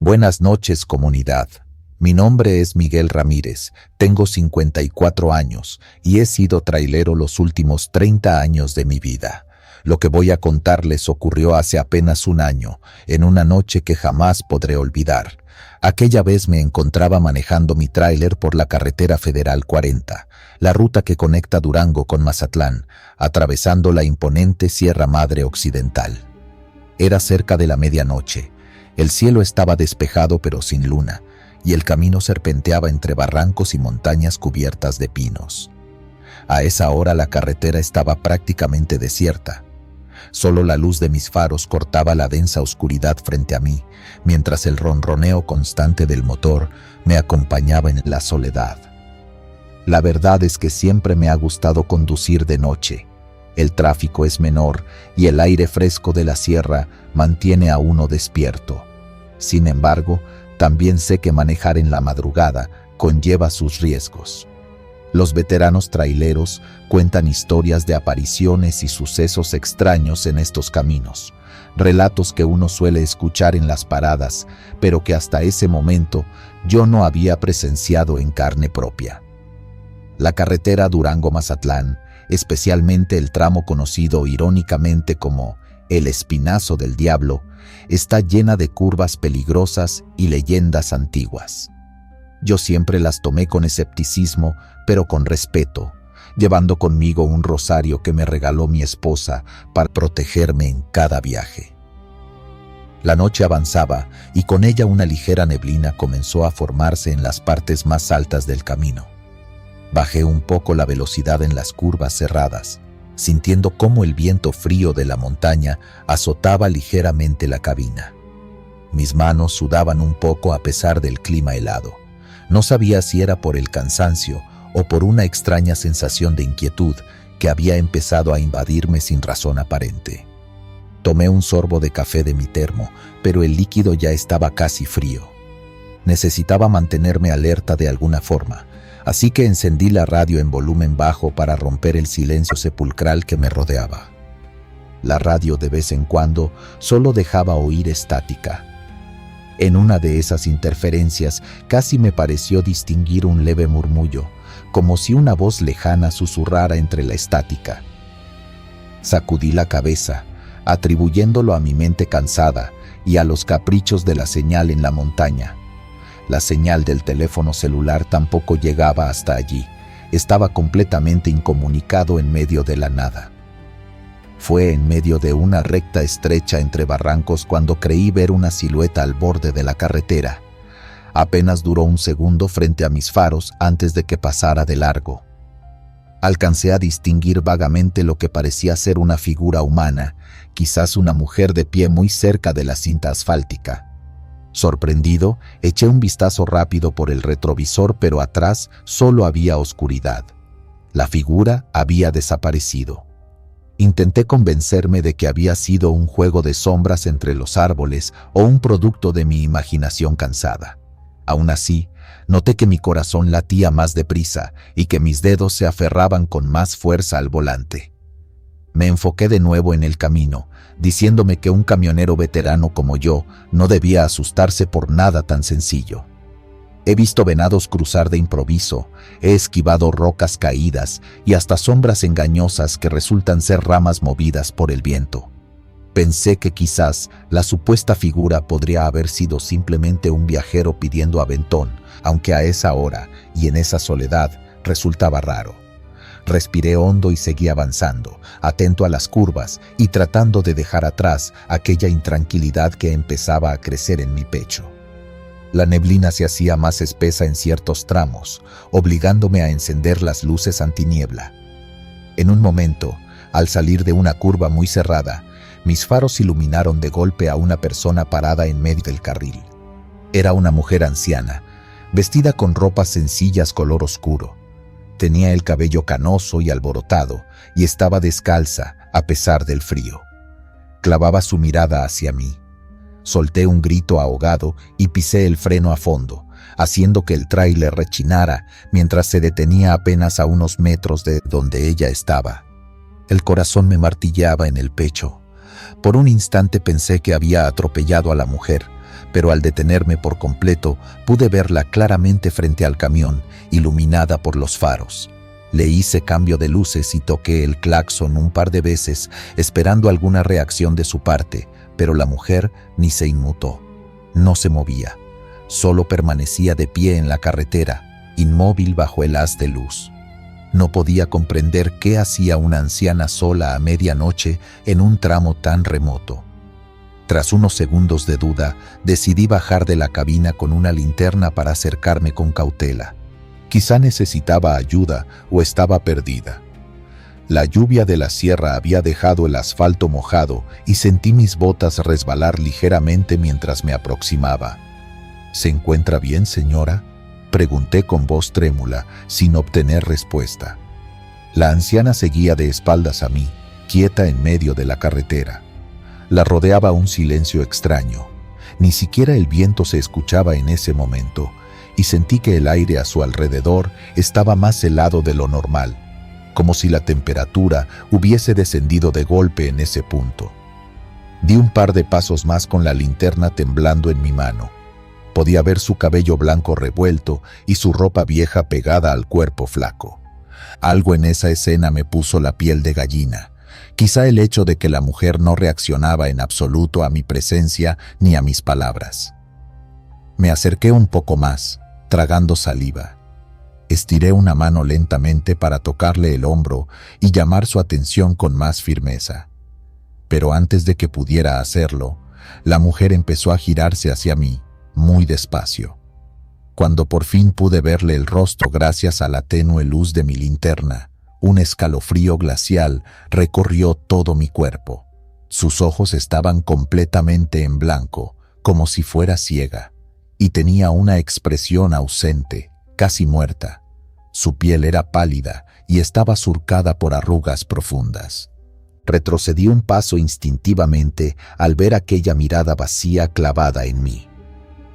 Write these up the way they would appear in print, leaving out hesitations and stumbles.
Buenas noches, comunidad. Mi nombre es Miguel Ramírez, tengo 54 años y he sido trailero los últimos 30 años de mi vida. Lo que voy a contarles ocurrió hace apenas un año, en una noche que jamás podré olvidar. Aquella vez me encontraba manejando mi tráiler por la carretera Federal 40, la ruta que conecta Durango con Mazatlán, atravesando la imponente Sierra Madre Occidental. Era cerca de la medianoche. El cielo estaba despejado pero sin luna, y el camino serpenteaba entre barrancos y montañas cubiertas de pinos. A esa hora la carretera estaba prácticamente desierta. Solo la luz de mis faros cortaba la densa oscuridad frente a mí, mientras el ronroneo constante del motor me acompañaba en la soledad. La verdad es que siempre me ha gustado conducir de noche. El tráfico es menor y el aire fresco de la sierra mantiene a uno despierto. Sin embargo, también sé que manejar en la madrugada conlleva sus riesgos. Los veteranos traileros cuentan historias de apariciones y sucesos extraños en estos caminos, relatos que uno suele escuchar en las paradas, pero que hasta ese momento yo no había presenciado en carne propia. La carretera Durango-Mazatlán, especialmente el tramo conocido irónicamente como el Espinazo del Diablo, está llena de curvas peligrosas y leyendas antiguas. Yo siempre las tomé con escepticismo, pero con respeto, llevando conmigo un rosario que me regaló mi esposa para protegerme en cada viaje. La noche avanzaba y con ella una ligera neblina comenzó a formarse en las partes más altas del camino. Bajé un poco la velocidad en las curvas cerradas, sintiendo cómo el viento frío de la montaña azotaba ligeramente la cabina. Mis manos sudaban un poco a pesar del clima helado. No sabía si era por el cansancio o por una extraña sensación de inquietud que había empezado a invadirme sin razón aparente. Tomé un sorbo de café de mi termo, pero el líquido ya estaba casi frío. Necesitaba mantenerme alerta de alguna forma, así que encendí la radio en volumen bajo para romper el silencio sepulcral que me rodeaba. La radio de vez en cuando solo dejaba oír estática. En una de esas interferencias casi me pareció distinguir un leve murmullo, como si una voz lejana susurrara entre la estática. Sacudí la cabeza, atribuyéndolo a mi mente cansada y a los caprichos de la señal en la montaña. La señal del teléfono celular tampoco llegaba hasta allí. Estaba completamente incomunicado en medio de la nada. Fue en medio de una recta estrecha entre barrancos cuando creí ver una silueta al borde de la carretera. Apenas duró un segundo frente a mis faros antes de que pasara de largo. Alcancé a distinguir vagamente lo que parecía ser una figura humana, quizás una mujer de pie muy cerca de la cinta asfáltica. Sorprendido, eché un vistazo rápido por el retrovisor, pero atrás solo había oscuridad. La figura había desaparecido. Intenté convencerme de que había sido un juego de sombras entre los árboles o un producto de mi imaginación cansada. Aún así, noté que mi corazón latía más deprisa y que mis dedos se aferraban con más fuerza al volante. Me enfoqué de nuevo en el camino, diciéndome que un camionero veterano como yo no debía asustarse por nada tan sencillo. He visto venados cruzar de improviso, he esquivado rocas caídas y hasta sombras engañosas que resultan ser ramas movidas por el viento. Pensé que quizás la supuesta figura podría haber sido simplemente un viajero pidiendo aventón, aunque a esa hora y en esa soledad resultaba raro. Respiré hondo y seguí avanzando, atento a las curvas y tratando de dejar atrás aquella intranquilidad que empezaba a crecer en mi pecho. La neblina se hacía más espesa en ciertos tramos, obligándome a encender las luces antiniebla. En un momento, al salir de una curva muy cerrada, mis faros iluminaron de golpe a una persona parada en medio del carril. Era una mujer anciana, vestida con ropas sencillas color oscuro. Tenía el cabello canoso y alborotado y estaba descalza a pesar del frío. Clavaba su mirada hacia mí. Solté un grito ahogado y pisé el freno a fondo, haciendo que el tráiler rechinara mientras se detenía apenas a unos metros de donde ella estaba. El corazón me martilleaba en el pecho. Por un instante pensé que había atropellado a la mujer, pero al detenerme por completo pude verla claramente frente al camión, iluminada por los faros. Le hice cambio de luces y toqué el claxon un par de veces, esperando alguna reacción de su parte, pero la mujer ni se inmutó. No se movía, solo permanecía de pie en la carretera, inmóvil bajo el haz de luz. No podía comprender qué hacía una anciana sola a medianoche en un tramo tan remoto. Tras unos segundos de duda, decidí bajar de la cabina con una linterna para acercarme con cautela. Quizá necesitaba ayuda o estaba perdida. La lluvia de la sierra había dejado el asfalto mojado y sentí mis botas resbalar ligeramente mientras me aproximaba. ¿Se encuentra bien, señora?, pregunté con voz trémula, sin obtener respuesta. La anciana seguía de espaldas a mí, quieta en medio de la carretera. La rodeaba un silencio extraño. Ni siquiera el viento se escuchaba en ese momento, y sentí que el aire a su alrededor estaba más helado de lo normal, como si la temperatura hubiese descendido de golpe en ese punto. Di un par de pasos más con la linterna temblando en mi mano. Podía ver su cabello blanco revuelto y su ropa vieja pegada al cuerpo flaco. Algo en esa escena me puso la piel de gallina. Quizá el hecho de que la mujer no reaccionaba en absoluto a mi presencia ni a mis palabras. Me acerqué un poco más, tragando saliva. Estiré una mano lentamente para tocarle el hombro y llamar su atención con más firmeza. Pero antes de que pudiera hacerlo, la mujer empezó a girarse hacia mí, muy despacio. Cuando por fin pude verle el rostro gracias a la tenue luz de mi linterna, un escalofrío glacial recorrió todo mi cuerpo. Sus ojos estaban completamente en blanco, como si fuera ciega, y tenía una expresión ausente, casi muerta. Su piel era pálida y estaba surcada por arrugas profundas. Retrocedí un paso instintivamente al ver aquella mirada vacía clavada en mí.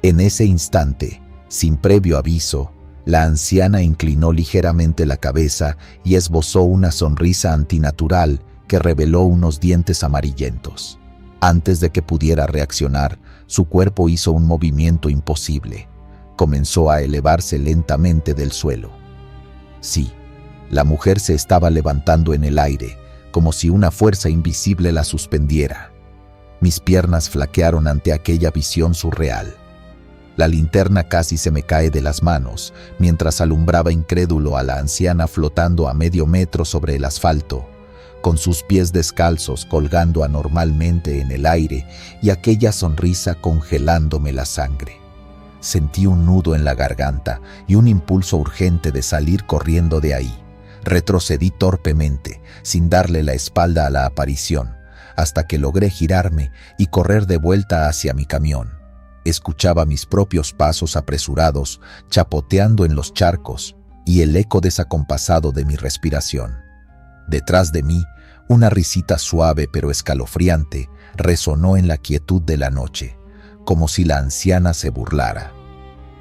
En ese instante, sin previo aviso, la anciana inclinó ligeramente la cabeza y esbozó una sonrisa antinatural que reveló unos dientes amarillentos. Antes de que pudiera reaccionar, su cuerpo hizo un movimiento imposible. Comenzó a elevarse lentamente del suelo. Sí, la mujer se estaba levantando en el aire, como si una fuerza invisible la suspendiera. Mis piernas flaquearon ante aquella visión surreal. La linterna casi se me cae de las manos, mientras alumbraba incrédulo a la anciana flotando a medio metro sobre el asfalto, con sus pies descalzos colgando anormalmente en el aire y aquella sonrisa congelándome la sangre. Sentí un nudo en la garganta y un impulso urgente de salir corriendo de ahí. Retrocedí torpemente, sin darle la espalda a la aparición, hasta que logré girarme y correr de vuelta hacia mi camión. Escuchaba mis propios pasos apresurados, chapoteando en los charcos, y el eco desacompasado de mi respiración. Detrás de mí, una risita suave pero escalofriante resonó en la quietud de la noche, como si la anciana se burlara.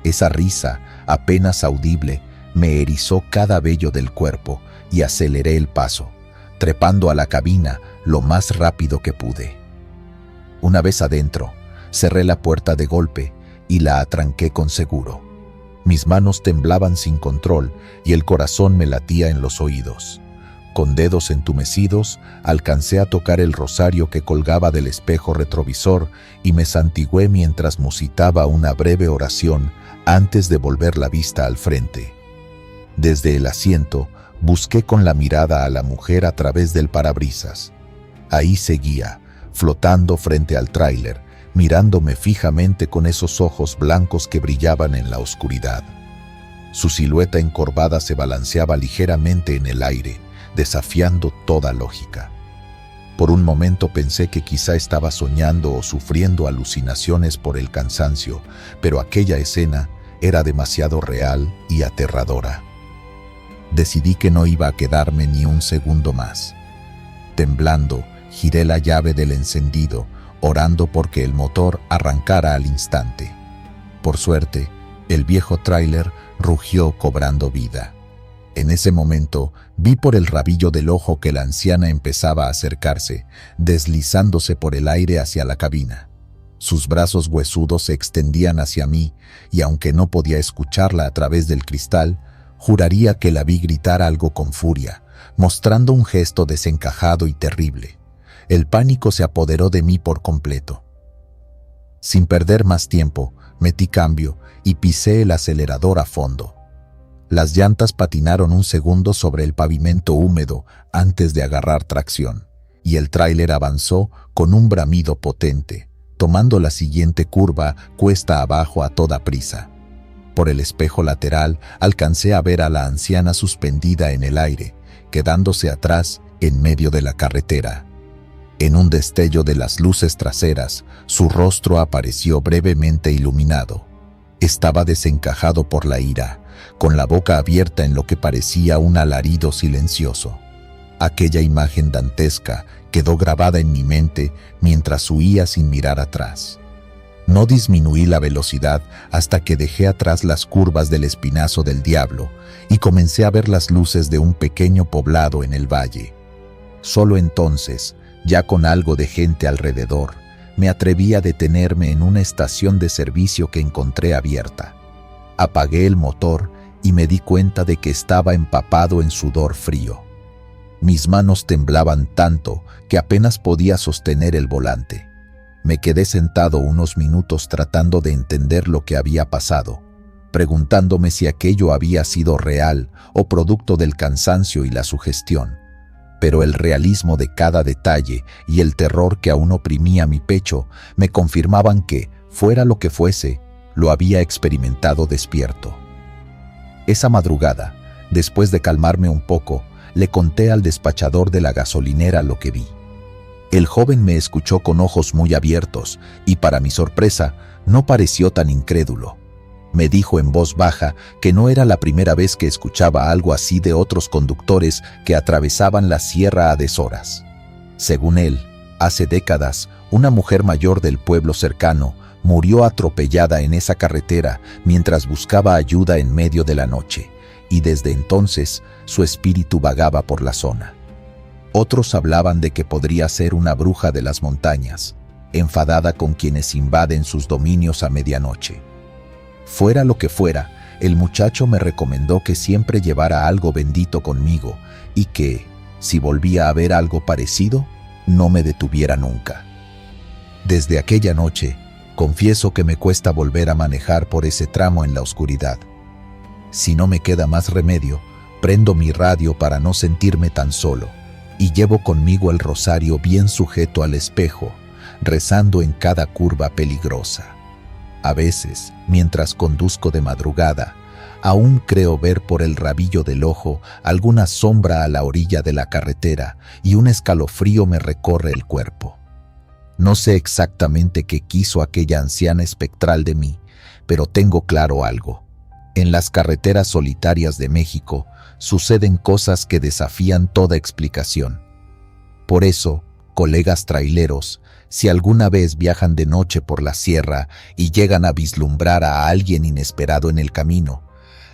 Esa risa, apenas audible, me erizó cada vello del cuerpo y aceleré el paso, trepando a la cabina lo más rápido que pude. Una vez adentro, cerré la puerta de golpe y la atranqué con seguro. Mis manos temblaban sin control y el corazón me latía en los oídos. Con dedos entumecidos, alcancé a tocar el rosario que colgaba del espejo retrovisor y me santigué mientras musitaba una breve oración antes de volver la vista al frente. Desde el asiento, busqué con la mirada a la mujer a través del parabrisas. Ahí seguía, flotando frente al tráiler, mirándome fijamente con esos ojos blancos que brillaban en la oscuridad. Su silueta encorvada se balanceaba ligeramente en el aire, desafiando toda lógica. Por un momento pensé que quizá estaba soñando o sufriendo alucinaciones por el cansancio, pero aquella escena era demasiado real y aterradora. Decidí que no iba a quedarme ni un segundo más. Temblando, giré la llave del encendido, orando porque el motor arrancara al instante. Por suerte, el viejo tráiler rugió cobrando vida. En ese momento, vi por el rabillo del ojo que la anciana empezaba a acercarse, deslizándose por el aire hacia la cabina. Sus brazos huesudos se extendían hacia mí, y aunque no podía escucharla a través del cristal, juraría que la vi gritar algo con furia, mostrando un gesto desencajado y terrible. El pánico se apoderó de mí por completo. Sin perder más tiempo, metí cambio y pisé el acelerador a fondo. Las llantas patinaron un segundo sobre el pavimento húmedo antes de agarrar tracción, y el tráiler avanzó con un bramido potente, tomando la siguiente curva cuesta abajo a toda prisa. Por el espejo lateral alcancé a ver a la anciana suspendida en el aire, quedándose atrás en medio de la carretera. En un destello de las luces traseras, su rostro apareció brevemente iluminado. Estaba desencajado por la ira, con la boca abierta en lo que parecía un alarido silencioso. Aquella imagen dantesca quedó grabada en mi mente mientras huía sin mirar atrás. No disminuí la velocidad hasta que dejé atrás las curvas del Espinazo del Diablo y comencé a ver las luces de un pequeño poblado en el valle. Solo entonces, ya con algo de gente alrededor, me atreví a detenerme en una estación de servicio que encontré abierta. Apagué el motor y me di cuenta de que estaba empapado en sudor frío. Mis manos temblaban tanto que apenas podía sostener el volante. Me quedé sentado unos minutos tratando de entender lo que había pasado, preguntándome si aquello había sido real o producto del cansancio y la sugestión. Pero el realismo de cada detalle y el terror que aún oprimía mi pecho me confirmaban que, fuera lo que fuese, lo había experimentado despierto. Esa madrugada, después de calmarme un poco, le conté al despachador de la gasolinera lo que vi. El joven me escuchó con ojos muy abiertos y, para mi sorpresa, no pareció tan incrédulo. Me dijo en voz baja que no era la primera vez que escuchaba algo así de otros conductores que atravesaban la sierra a deshoras. Según él, hace décadas, una mujer mayor del pueblo cercano murió atropellada en esa carretera mientras buscaba ayuda en medio de la noche, y desde entonces su espíritu vagaba por la zona. Otros hablaban de que podría ser una bruja de las montañas, enfadada con quienes invaden sus dominios a medianoche. Fuera lo que fuera, el muchacho me recomendó que siempre llevara algo bendito conmigo y que, si volvía a ver algo parecido, no me detuviera nunca. Desde aquella noche, confieso que me cuesta volver a manejar por ese tramo en la oscuridad. Si no me queda más remedio, prendo mi radio para no sentirme tan solo, y llevo conmigo el rosario bien sujeto al espejo, rezando en cada curva peligrosa. A veces, mientras conduzco de madrugada, aún creo ver por el rabillo del ojo alguna sombra a la orilla de la carretera y un escalofrío me recorre el cuerpo. No sé exactamente qué quiso aquella anciana espectral de mí, pero tengo claro algo. En las carreteras solitarias de México suceden cosas que desafían toda explicación. Por eso, colegas traileros, si alguna vez viajan de noche por la sierra y llegan a vislumbrar a alguien inesperado en el camino,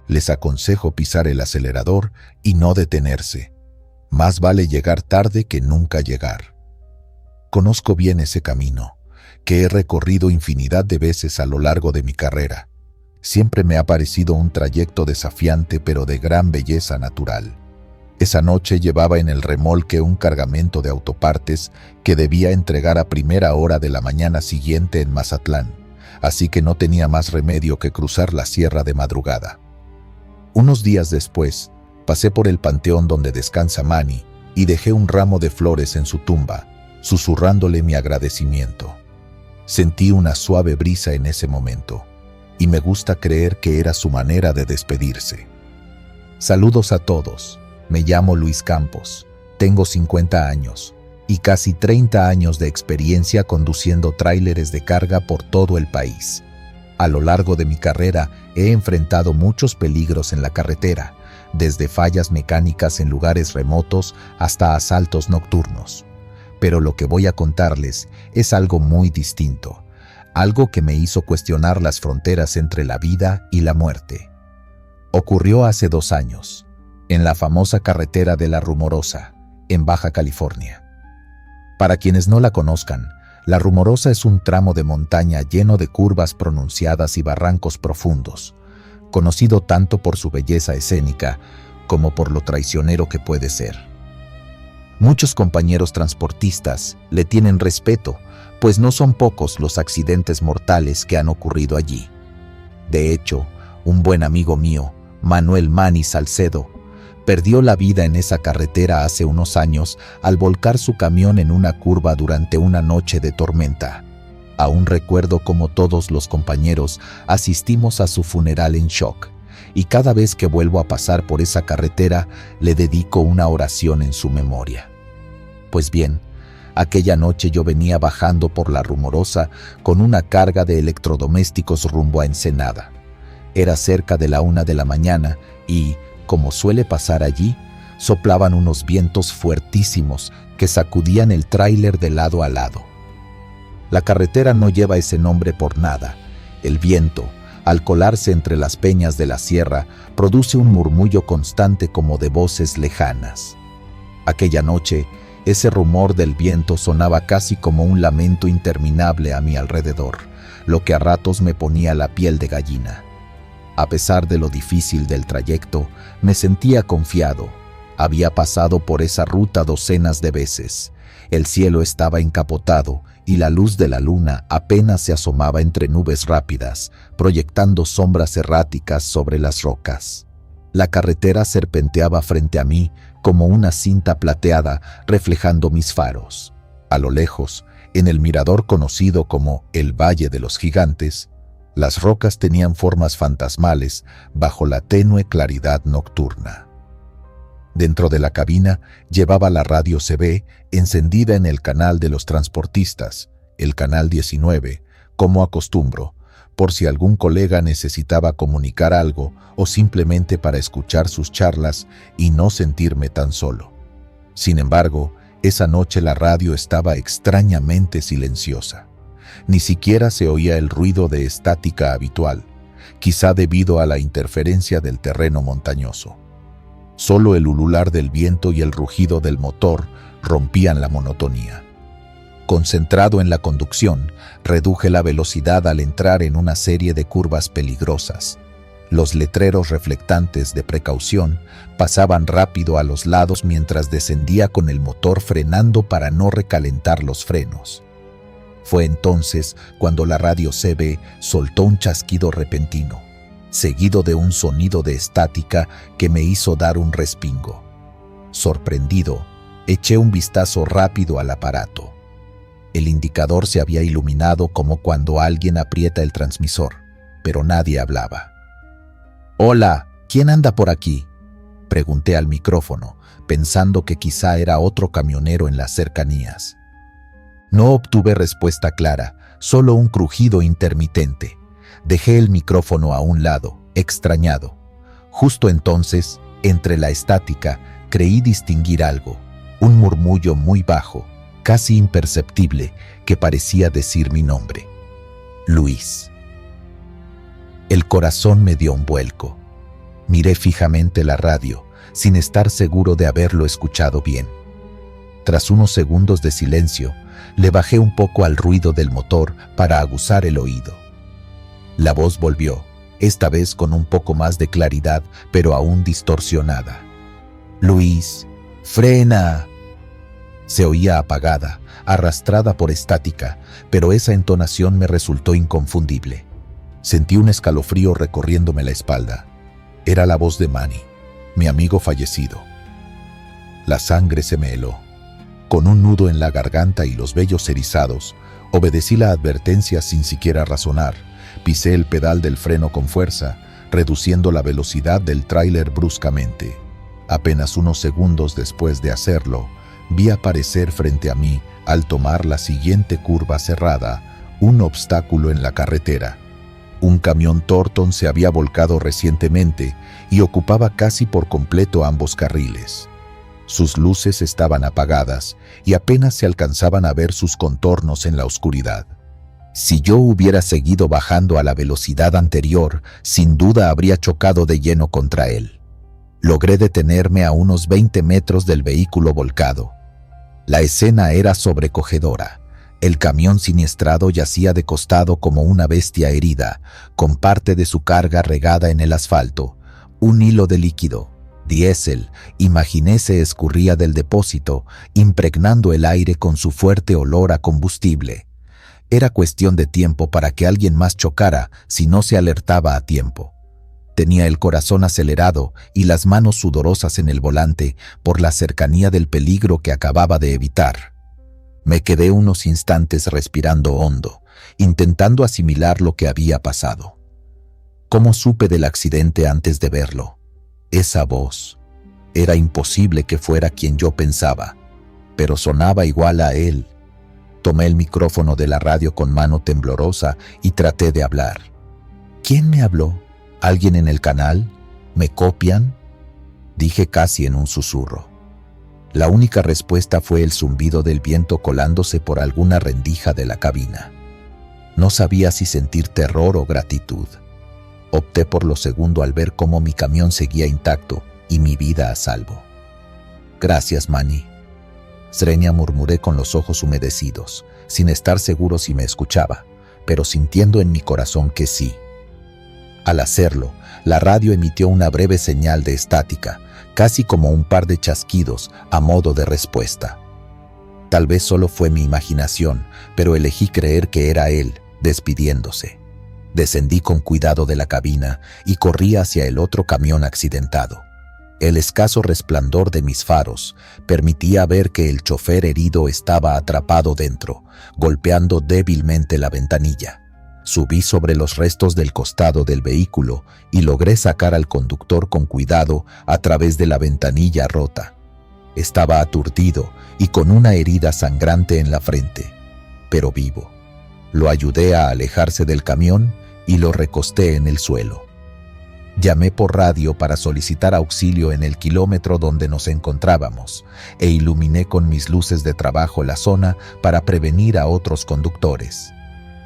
les aconsejo pisar el acelerador y no detenerse. Más vale llegar tarde que nunca llegar. Conozco bien ese camino, que he recorrido infinidad de veces a lo largo de mi carrera. Siempre me ha parecido un trayecto desafiante pero de gran belleza natural. Esa noche llevaba en el remolque un cargamento de autopartes que debía entregar a primera hora de la mañana siguiente en Mazatlán, así que no tenía más remedio que cruzar la sierra de madrugada. Unos días después, pasé por el panteón donde descansa Manny y dejé un ramo de flores en su tumba, susurrándole mi agradecimiento. Sentí una suave brisa en ese momento, y me gusta creer que era su manera de despedirse. Saludos a todos. Me llamo Luis Campos, tengo 50 años y casi 30 años de experiencia conduciendo tráileres de carga por todo el país. A lo largo de mi carrera he enfrentado muchos peligros en la carretera, desde fallas mecánicas en lugares remotos hasta asaltos nocturnos. Pero lo que voy a contarles es algo muy distinto, algo que me hizo cuestionar las fronteras entre la vida y la muerte. Ocurrió hace 2 años. En la famosa carretera de La Rumorosa, en Baja California. Para quienes no la conozcan, La Rumorosa es un tramo de montaña lleno de curvas pronunciadas y barrancos profundos, conocido tanto por su belleza escénica como por lo traicionero que puede ser. Muchos compañeros transportistas le tienen respeto, pues no son pocos los accidentes mortales que han ocurrido allí. De hecho, un buen amigo mío, Manuel Manny Salcedo, perdió la vida en esa carretera hace unos años al volcar su camión en una curva durante una noche de tormenta. Aún recuerdo cómo todos los compañeros asistimos a su funeral en shock, y cada vez que vuelvo a pasar por esa carretera le dedico una oración en su memoria. Pues bien, aquella noche yo venía bajando por la Rumorosa con una carga de electrodomésticos rumbo a Ensenada. Era cerca de la 1 de la mañana y, como suele pasar allí, soplaban unos vientos fuertísimos que sacudían el tráiler de lado a lado. La carretera no lleva ese nombre por nada. El viento, al colarse entre las peñas de la sierra, produce un murmullo constante como de voces lejanas. Aquella noche, ese rumor del viento sonaba casi como un lamento interminable a mi alrededor, lo que a ratos me ponía la piel de gallina. A pesar de lo difícil del trayecto, me sentía confiado. Había pasado por esa ruta docenas de veces. El cielo estaba encapotado y la luz de la luna apenas se asomaba entre nubes rápidas, proyectando sombras erráticas sobre las rocas. La carretera serpenteaba frente a mí como una cinta plateada reflejando mis faros. A lo lejos, en el mirador conocido como el Valle de los Gigantes, las rocas tenían formas fantasmales bajo la tenue claridad nocturna. Dentro de la cabina llevaba la radio CB encendida en el canal de los transportistas, el canal 19, como acostumbro, por si algún colega necesitaba comunicar algo o simplemente para escuchar sus charlas y no sentirme tan solo. Sin embargo, esa noche la radio estaba extrañamente silenciosa. Ni siquiera se oía el ruido de estática habitual, quizá debido a la interferencia del terreno montañoso. Solo el ulular del viento y el rugido del motor rompían la monotonía. Concentrado en la conducción, reduje la velocidad al entrar en una serie de curvas peligrosas. Los letreros reflectantes de precaución pasaban rápido a los lados mientras descendía con el motor frenando para no recalentar los frenos. Fue entonces cuando la radio CB soltó un chasquido repentino, seguido de un sonido de estática que me hizo dar un respingo. Sorprendido, eché un vistazo rápido al aparato. El indicador se había iluminado como cuando alguien aprieta el transmisor, pero nadie hablaba. «Hola, ¿quién anda por aquí?», pregunté al micrófono, pensando que quizá era otro camionero en las cercanías. No obtuve respuesta clara, solo un crujido intermitente. Dejé el micrófono a un lado, extrañado. Justo entonces, entre la estática, creí distinguir algo, un murmullo muy bajo, casi imperceptible, que parecía decir mi nombre. Luis. El corazón me dio un vuelco. Miré fijamente la radio, sin estar seguro de haberlo escuchado bien. Tras unos segundos de silencio, le bajé un poco al ruido del motor para aguzar el oído. La voz volvió, esta vez con un poco más de claridad, pero aún distorsionada. «Luis, frena». Se oía apagada, arrastrada por estática, pero esa entonación me resultó inconfundible. Sentí un escalofrío recorriéndome la espalda. Era la voz de Manny, mi amigo fallecido. La sangre se me heló. Con un nudo en la garganta y los vellos erizados, obedecí la advertencia sin siquiera razonar. Pisé el pedal del freno con fuerza, reduciendo la velocidad del tráiler bruscamente. Apenas unos segundos después de hacerlo, vi aparecer frente a mí, al tomar la siguiente curva cerrada, un obstáculo en la carretera. Un camión Torton se había volcado recientemente y ocupaba casi por completo ambos carriles. Sus luces estaban apagadas y apenas se alcanzaban a ver sus contornos en la oscuridad. Si yo hubiera seguido bajando a la velocidad anterior, sin duda habría chocado de lleno contra él. Logré detenerme a unos 20 metros del vehículo volcado. La escena era sobrecogedora. El camión siniestrado yacía de costado como una bestia herida, con parte de su carga regada en el asfalto. Un hilo de líquido, diésel, imaginé se escurría del depósito, impregnando el aire con su fuerte olor a combustible. Era cuestión de tiempo para que alguien más chocara si no se alertaba a tiempo. Tenía el corazón acelerado y las manos sudorosas en el volante por la cercanía del peligro que acababa de evitar. Me quedé unos instantes respirando hondo, intentando asimilar lo que había pasado. ¿Cómo supe del accidente antes de verlo? Esa voz. Era imposible que fuera quien yo pensaba, pero sonaba igual a él. Tomé el micrófono de la radio con mano temblorosa y traté de hablar. ¿Quién me habló? ¿Alguien en el canal? ¿Me copian?, dije casi en un susurro. La única respuesta fue el zumbido del viento colándose por alguna rendija de la cabina. No sabía si sentir terror o gratitud. Opté por lo segundo al ver cómo mi camión seguía intacto y mi vida a salvo. Gracias, Manny. Sreña, murmuré con los ojos humedecidos, sin estar seguro si me escuchaba, pero sintiendo en mi corazón que sí. Al hacerlo, la radio emitió una breve señal de estática, casi como un par de chasquidos a modo de respuesta. Tal vez solo fue mi imaginación, pero elegí creer que era él, despidiéndose. Descendí con cuidado de la cabina y corrí hacia el otro camión accidentado. El escaso resplandor de mis faros permitía ver que el chofer herido estaba atrapado dentro, golpeando débilmente la ventanilla. Subí sobre los restos del costado del vehículo y logré sacar al conductor con cuidado a través de la ventanilla rota. Estaba aturdido y con una herida sangrante en la frente, pero vivo. Lo ayudé a alejarse del camión y lo recosté en el suelo. Llamé por radio para solicitar auxilio en el kilómetro donde nos encontrábamos e iluminé con mis luces de trabajo la zona para prevenir a otros conductores.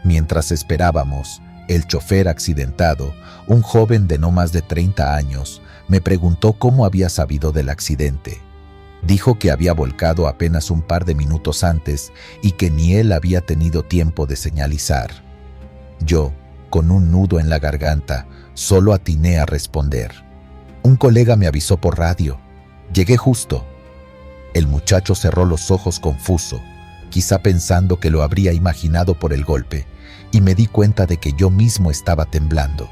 Mientras esperábamos, el chofer accidentado, un joven de no más de 30 años, me preguntó cómo había sabido del accidente. Dijo que había volcado apenas un par de minutos antes y que ni él había tenido tiempo de señalizar. Yo, con un nudo en la garganta, solo atiné a responder. Un colega me avisó por radio. Llegué justo. El muchacho cerró los ojos confuso, quizá pensando que lo habría imaginado por el golpe, y me di cuenta de que yo mismo estaba temblando.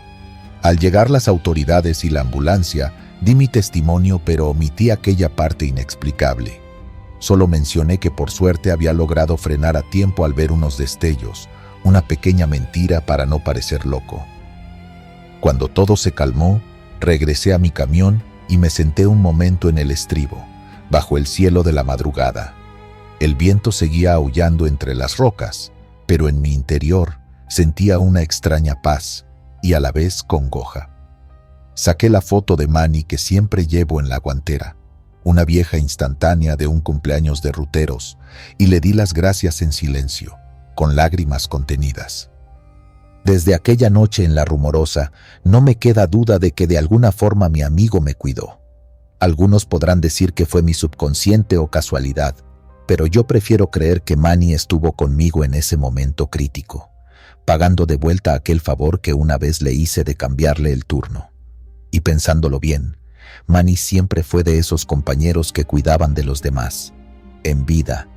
Al llegar las autoridades y la ambulancia, di mi testimonio, pero omití aquella parte inexplicable. Solo mencioné que por suerte había logrado frenar a tiempo al ver unos destellos, una pequeña mentira para no parecer loco. Cuando todo se calmó, regresé a mi camión y me senté un momento en el estribo, bajo el cielo de la madrugada. El viento seguía aullando entre las rocas, pero en mi interior sentía una extraña paz y a la vez congoja. Saqué la foto de Manny que siempre llevo en la guantera, una vieja instantánea de un cumpleaños de ruteros, y le di las gracias en silencio, con lágrimas contenidas. Desde aquella noche en La Rumorosa, no me queda duda de que de alguna forma mi amigo me cuidó. Algunos podrán decir que fue mi subconsciente o casualidad, pero yo prefiero creer que Manny estuvo conmigo en ese momento crítico, pagando de vuelta aquel favor que una vez le hice de cambiarle el turno. Y pensándolo bien, Manny siempre fue de esos compañeros que cuidaban de los demás. En vida,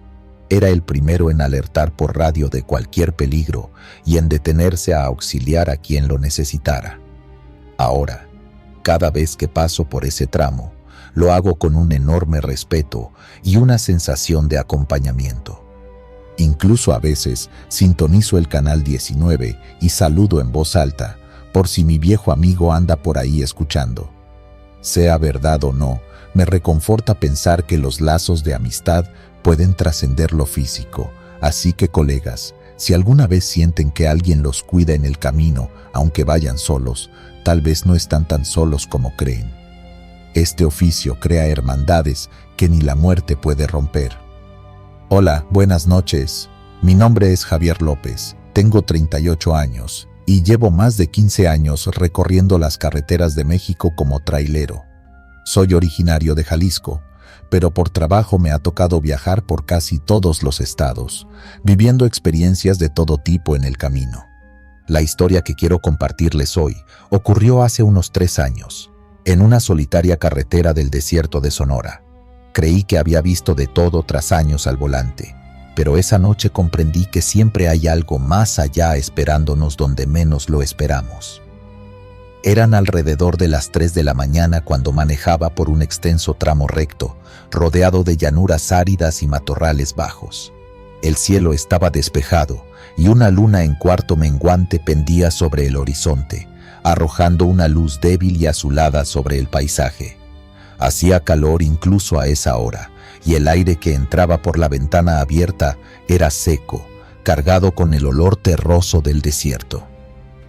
era el primero en alertar por radio de cualquier peligro y en detenerse a auxiliar a quien lo necesitara. Ahora, cada vez que paso por ese tramo, lo hago con un enorme respeto y una sensación de acompañamiento. Incluso a veces sintonizo el canal 19 y saludo en voz alta, por si mi viejo amigo anda por ahí escuchando. Sea verdad o no, me reconforta pensar que los lazos de amistad pueden trascender lo físico, así que colegas, si alguna vez sienten que alguien los cuida en el camino, aunque vayan solos, tal vez no están tan solos como creen. Este oficio crea hermandades que ni la muerte puede romper. Hola, buenas noches. Mi nombre es Javier López, tengo 38 años y llevo más de 15 años recorriendo las carreteras de México como trailero. Soy originario de Jalisco, pero por trabajo me ha tocado viajar por casi todos los estados, viviendo experiencias de todo tipo en el camino. La historia que quiero compartirles hoy ocurrió hace unos 3 años, en una solitaria carretera del desierto de Sonora. Creí que había visto de todo tras años al volante, pero esa noche comprendí que siempre hay algo más allá esperándonos donde menos lo esperamos. Eran alrededor de las 3 de la mañana cuando manejaba por un extenso tramo recto, rodeado de llanuras áridas y matorrales bajos. El cielo estaba despejado y una luna en cuarto menguante pendía sobre el horizonte, arrojando una luz débil y azulada sobre el paisaje. Hacía calor incluso a esa hora, y el aire que entraba por la ventana abierta era seco, cargado con el olor terroso del desierto.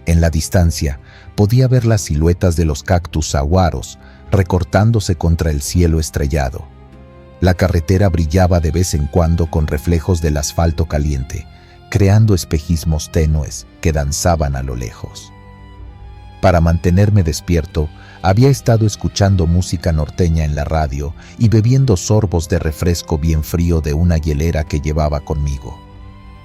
En la distancia, podía ver las siluetas de los cactus saguaros recortándose contra el cielo estrellado. La carretera brillaba de vez en cuando con reflejos del asfalto caliente, creando espejismos tenues que danzaban a lo lejos. Para mantenerme despierto, había estado escuchando música norteña en la radio y bebiendo sorbos de refresco bien frío de una hielera que llevaba conmigo.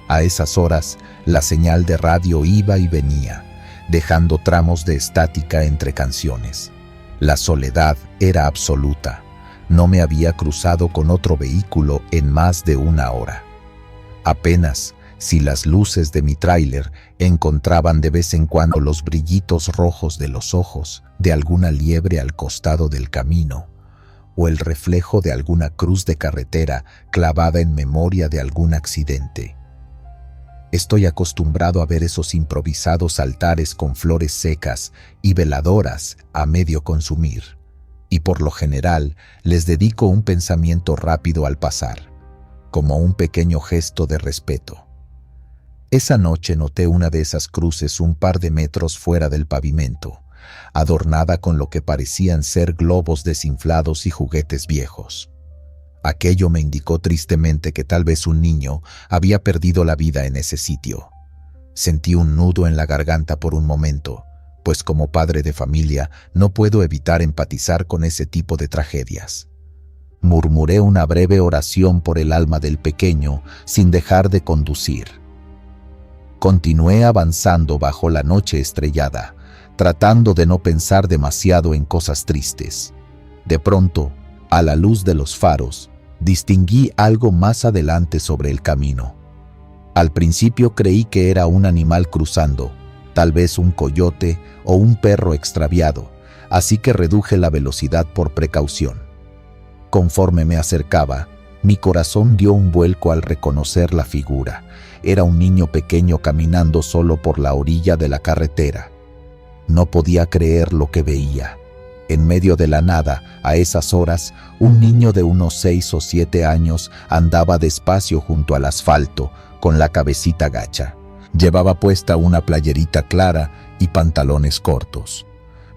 A esas horas, la señal de radio iba y venía, dejando tramos de estática entre canciones. La soledad era absoluta. No me había cruzado con otro vehículo en más de 1 hora. Apenas si las luces de mi tráiler encontraban de vez en cuando los brillitos rojos de los ojos de alguna liebre al costado del camino, o el reflejo de alguna cruz de carretera clavada en memoria de algún accidente. Estoy acostumbrado a ver esos improvisados altares con flores secas y veladoras a medio consumir, y por lo general les dedico un pensamiento rápido al pasar, como un pequeño gesto de respeto. Esa noche noté una de esas cruces un par de metros fuera del pavimento, adornada con lo que parecían ser globos desinflados y juguetes viejos. Aquello me indicó tristemente que tal vez un niño había perdido la vida en ese sitio. Sentí un nudo en la garganta por un momento, pues como padre de familia no puedo evitar empatizar con ese tipo de tragedias. Murmuré una breve oración por el alma del pequeño sin dejar de conducir. Continué avanzando bajo la noche estrellada, tratando de no pensar demasiado en cosas tristes. De pronto, a la luz de los faros, distinguí algo más adelante sobre el camino. Al principio creí que era un animal cruzando, tal vez un coyote o un perro extraviado, así que reduje la velocidad por precaución. Conforme me acercaba, mi corazón dio un vuelco al reconocer la figura. Era un niño pequeño caminando solo por la orilla de la carretera. No podía creer lo que veía. En medio de la nada, a esas horas, un niño de unos 6 o 7 años andaba despacio junto al asfalto, con la cabecita gacha. Llevaba puesta una playerita clara y pantalones cortos.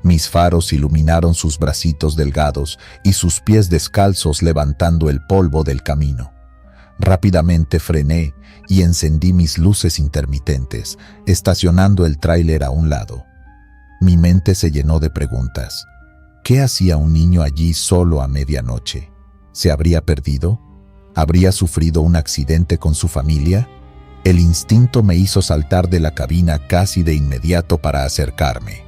Mis faros iluminaron sus bracitos delgados y sus pies descalzos levantando el polvo del camino. Rápidamente frené y encendí mis luces intermitentes, estacionando el tráiler a un lado. Mi mente se llenó de preguntas. ¿Qué hacía un niño allí solo a medianoche? ¿Se habría perdido? ¿Habría sufrido un accidente con su familia? El instinto me hizo saltar de la cabina casi de inmediato para acercarme.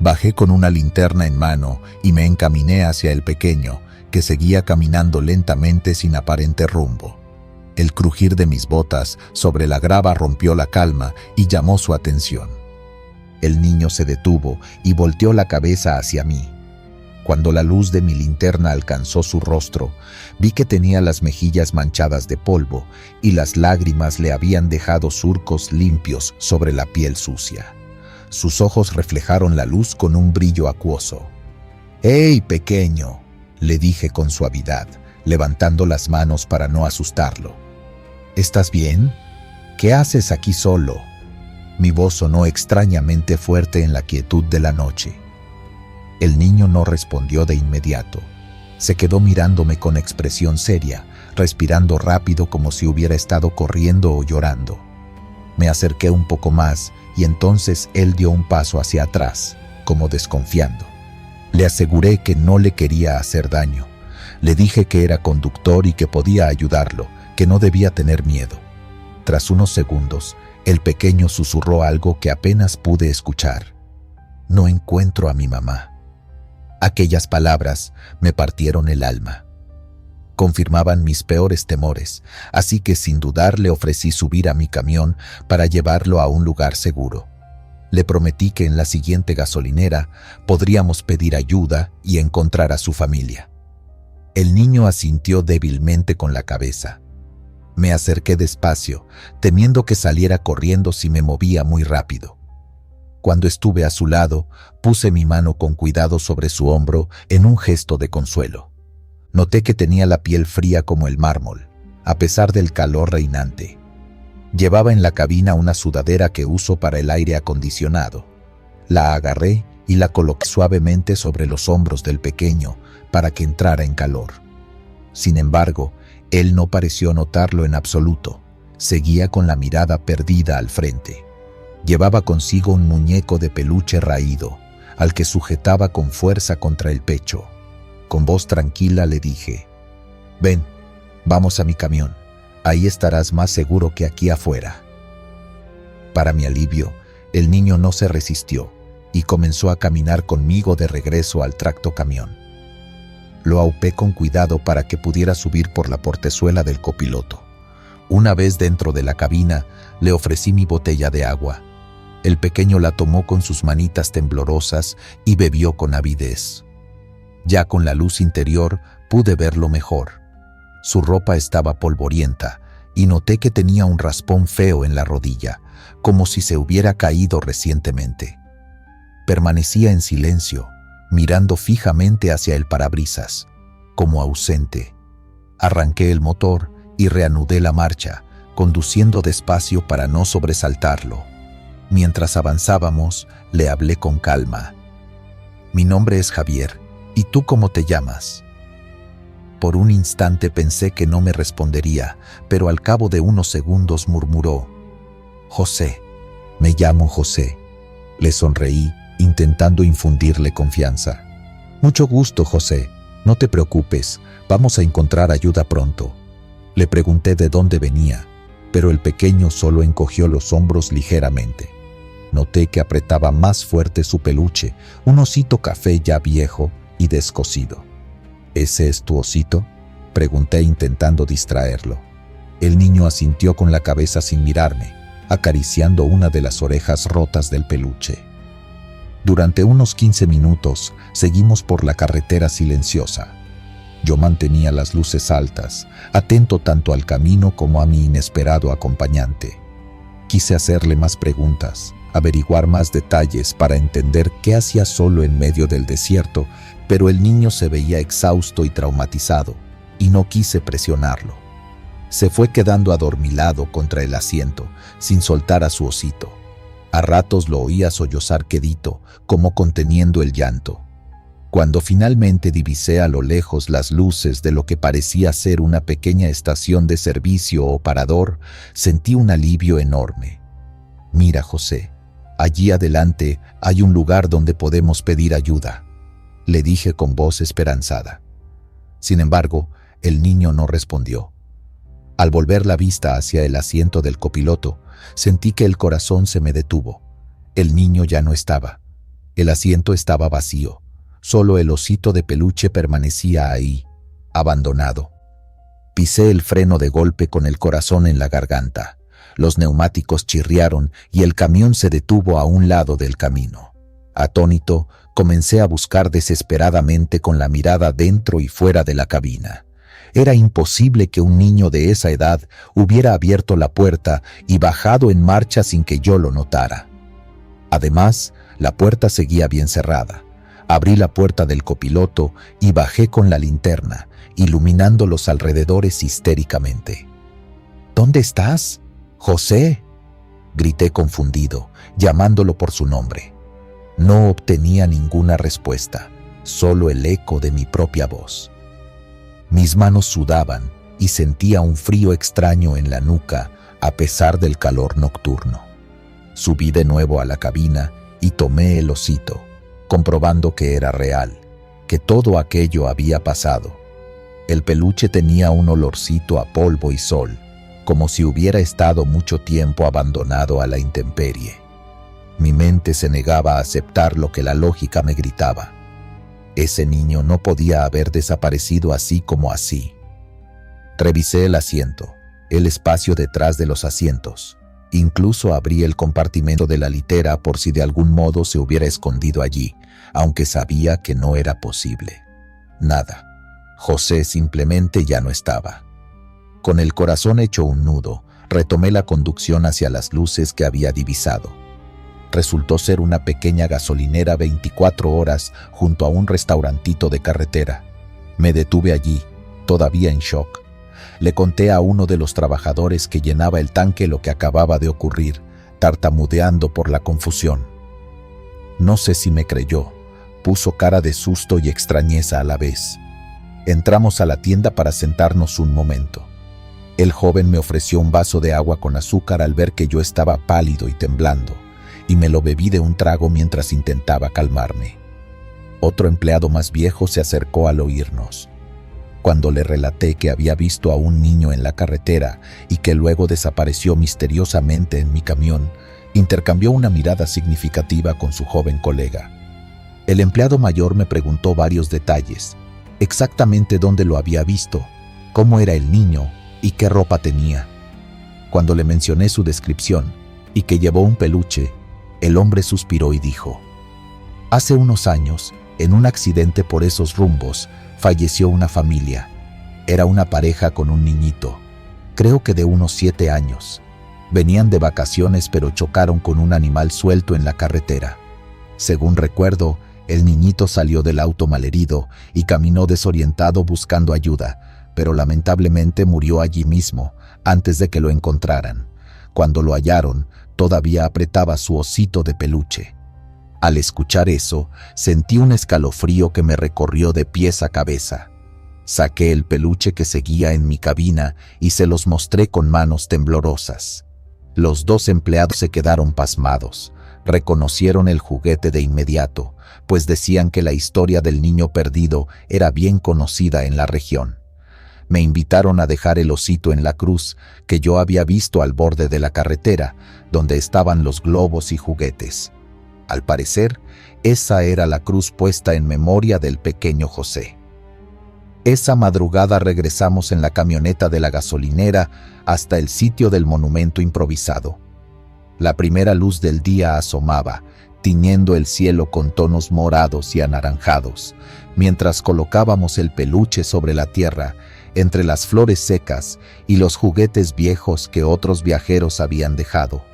Bajé con una linterna en mano y me encaminé hacia el pequeño, que seguía caminando lentamente sin aparente rumbo. El crujir de mis botas sobre la grava rompió la calma y llamó su atención. El niño se detuvo y volteó la cabeza hacia mí. Cuando la luz de mi linterna alcanzó su rostro, vi que tenía las mejillas manchadas de polvo y las lágrimas le habían dejado surcos limpios sobre la piel sucia. Sus ojos reflejaron la luz con un brillo acuoso. «¡Hey, pequeño!», le dije con suavidad, levantando las manos para no asustarlo. «¿Estás bien? ¿Qué haces aquí solo?». Mi voz sonó extrañamente fuerte en la quietud de la noche. El niño no respondió de inmediato. Se quedó mirándome con expresión seria, respirando rápido como si hubiera estado corriendo o llorando. Me acerqué un poco más y entonces él dio un paso hacia atrás, como desconfiando. Le aseguré que no le quería hacer daño. Le dije que era conductor y que podía ayudarlo, que no debía tener miedo. Tras unos segundos, el pequeño susurró algo que apenas pude escuchar. No encuentro a mi mamá. Aquellas palabras me partieron el alma. Confirmaban mis peores temores, así que sin dudar le ofrecí subir a mi camión para llevarlo a un lugar seguro. Le prometí que en la siguiente gasolinera podríamos pedir ayuda y encontrar a su familia. El niño asintió débilmente con la cabeza. Me acerqué despacio, temiendo que saliera corriendo si me movía muy rápido. Cuando estuve a su lado, puse mi mano con cuidado sobre su hombro en un gesto de consuelo. Noté que tenía la piel fría como el mármol, a pesar del calor reinante. Llevaba en la cabina una sudadera que uso para el aire acondicionado. La agarré y la coloqué suavemente sobre los hombros del pequeño para que entrara en calor. Sin embargo, él no pareció notarlo en absoluto. Seguía con la mirada perdida al frente. Llevaba consigo un muñeco de peluche raído, al que sujetaba con fuerza contra el pecho. Con voz tranquila le dije: «Ven, vamos a mi camión. Ahí estarás más seguro que aquí afuera». Para mi alivio, el niño no se resistió y comenzó a caminar conmigo de regreso al tractocamión. Lo aupé con cuidado para que pudiera subir por la portezuela del copiloto. Una vez dentro de la cabina, le ofrecí mi botella de agua. El pequeño la tomó con sus manitas temblorosas y bebió con avidez. Ya con la luz interior pude verlo mejor. Su ropa estaba polvorienta y noté que tenía un raspón feo en la rodilla, como si se hubiera caído recientemente. Permanecía en silencio, mirando fijamente hacia el parabrisas, como ausente. Arranqué el motor y reanudé la marcha, conduciendo despacio para no sobresaltarlo. Mientras avanzábamos, le hablé con calma. «Mi nombre es Javier. ¿Y tú cómo te llamas?». Por un instante pensé que no me respondería, pero al cabo de unos segundos murmuró: «José». «Me llamo José». Le sonreí, intentando infundirle confianza. «Mucho gusto, José. No te preocupes, vamos a encontrar ayuda pronto». Le pregunté de dónde venía, pero el pequeño solo encogió los hombros ligeramente. Noté que apretaba más fuerte su peluche, un osito café ya viejo y descosido. «¿Ese es tu osito?», pregunté intentando distraerlo. El niño asintió con la cabeza sin mirarme, acariciando una de las orejas rotas del peluche. Durante unos 15 minutos seguimos por la carretera silenciosa. Yo mantenía las luces altas, atento tanto al camino como a mi inesperado acompañante. Quise hacerle más preguntas, averiguar más detalles para entender qué hacía solo en medio del desierto, pero el niño se veía exhausto y traumatizado, y no quise presionarlo. Se fue quedando adormilado contra el asiento, sin soltar a su osito. A ratos lo oía sollozar quedito, como conteniendo el llanto. Cuando finalmente divisé a lo lejos las luces de lo que parecía ser una pequeña estación de servicio o parador, sentí un alivio enorme. «Mira, José, allí adelante hay un lugar donde podemos pedir ayuda», le dije con voz esperanzada. Sin embargo, el niño no respondió. Al volver la vista hacia el asiento del copiloto, sentí que el corazón se me detuvo. El niño ya no estaba. El asiento estaba vacío. Solo el osito de peluche permanecía ahí, abandonado. Pisé el freno de golpe con el corazón en la garganta. Los neumáticos chirriaron y el camión se detuvo a un lado del camino. Atónito, comencé a buscar desesperadamente con la mirada dentro y fuera de la cabina. Era imposible que un niño de esa edad hubiera abierto la puerta y bajado en marcha sin que yo lo notara. Además, la puerta seguía bien cerrada. Abrí la puerta del copiloto y bajé con la linterna, iluminando los alrededores histéricamente. «¿Dónde estás, José?», grité confundido, llamándolo por su nombre. No obtenía ninguna respuesta, solo el eco de mi propia voz. Mis manos sudaban y sentía un frío extraño en la nuca a pesar del calor nocturno. Subí de nuevo a la cabina y tomé el osito, comprobando que era real, que todo aquello había pasado. El peluche tenía un olorcito a polvo y sol, como si hubiera estado mucho tiempo abandonado a la intemperie. Mi mente se negaba a aceptar lo que la lógica me gritaba. Ese niño no podía haber desaparecido así como así. Revisé el asiento, el espacio detrás de los asientos. Incluso abrí el compartimento de la litera por si de algún modo se hubiera escondido allí, aunque sabía que no era posible. Nada. José simplemente ya no estaba. Con el corazón hecho un nudo, retomé la conducción hacia las luces que había divisado. Resultó ser una pequeña gasolinera 24 horas junto a un restaurantito de carretera. Me detuve allí, todavía en shock. Le conté a uno de los trabajadores que llenaba el tanque lo que acababa de ocurrir, tartamudeando por la confusión. No sé si me creyó. Puso cara de susto y extrañeza a la vez. Entramos a la tienda para sentarnos un momento. El joven me ofreció un vaso de agua con azúcar al ver que yo estaba pálido y temblando, y me lo bebí de un trago mientras intentaba calmarme. Otro empleado más viejo se acercó al oírnos. Cuando le relaté que había visto a un niño en la carretera y que luego desapareció misteriosamente en mi camión, intercambió una mirada significativa con su joven colega. El empleado mayor me preguntó varios detalles, exactamente dónde lo había visto, cómo era el niño y qué ropa tenía. Cuando le mencioné su descripción y que llevó un peluche, el hombre suspiró y dijo: «Hace unos años, en un accidente por esos rumbos, falleció una familia. Era una pareja con un niñito, creo que de unos 7 años. Venían de vacaciones pero chocaron con un animal suelto en la carretera. Según recuerdo, el niñito salió del auto malherido y caminó desorientado buscando ayuda, pero lamentablemente murió allí mismo, antes de que lo encontraran. Cuando lo hallaron, todavía apretaba su osito de peluche». Al escuchar eso, sentí un escalofrío que me recorrió de pies a cabeza. Saqué el peluche que seguía en mi cabina y se los mostré con manos temblorosas. Los 2 empleados se quedaron pasmados. Reconocieron el juguete de inmediato, pues decían que la historia del niño perdido era bien conocida en la región. Me invitaron a dejar el osito en la cruz que yo había visto al borde de la carretera, donde estaban los globos y juguetes. Al parecer, esa era la cruz puesta en memoria del pequeño José. Esa madrugada regresamos en la camioneta de la gasolinera hasta el sitio del monumento improvisado. La primera luz del día asomaba, tiñendo el cielo con tonos morados y anaranjados, mientras colocábamos el peluche sobre la tierra, entre las flores secas y los juguetes viejos que otros viajeros habían dejado.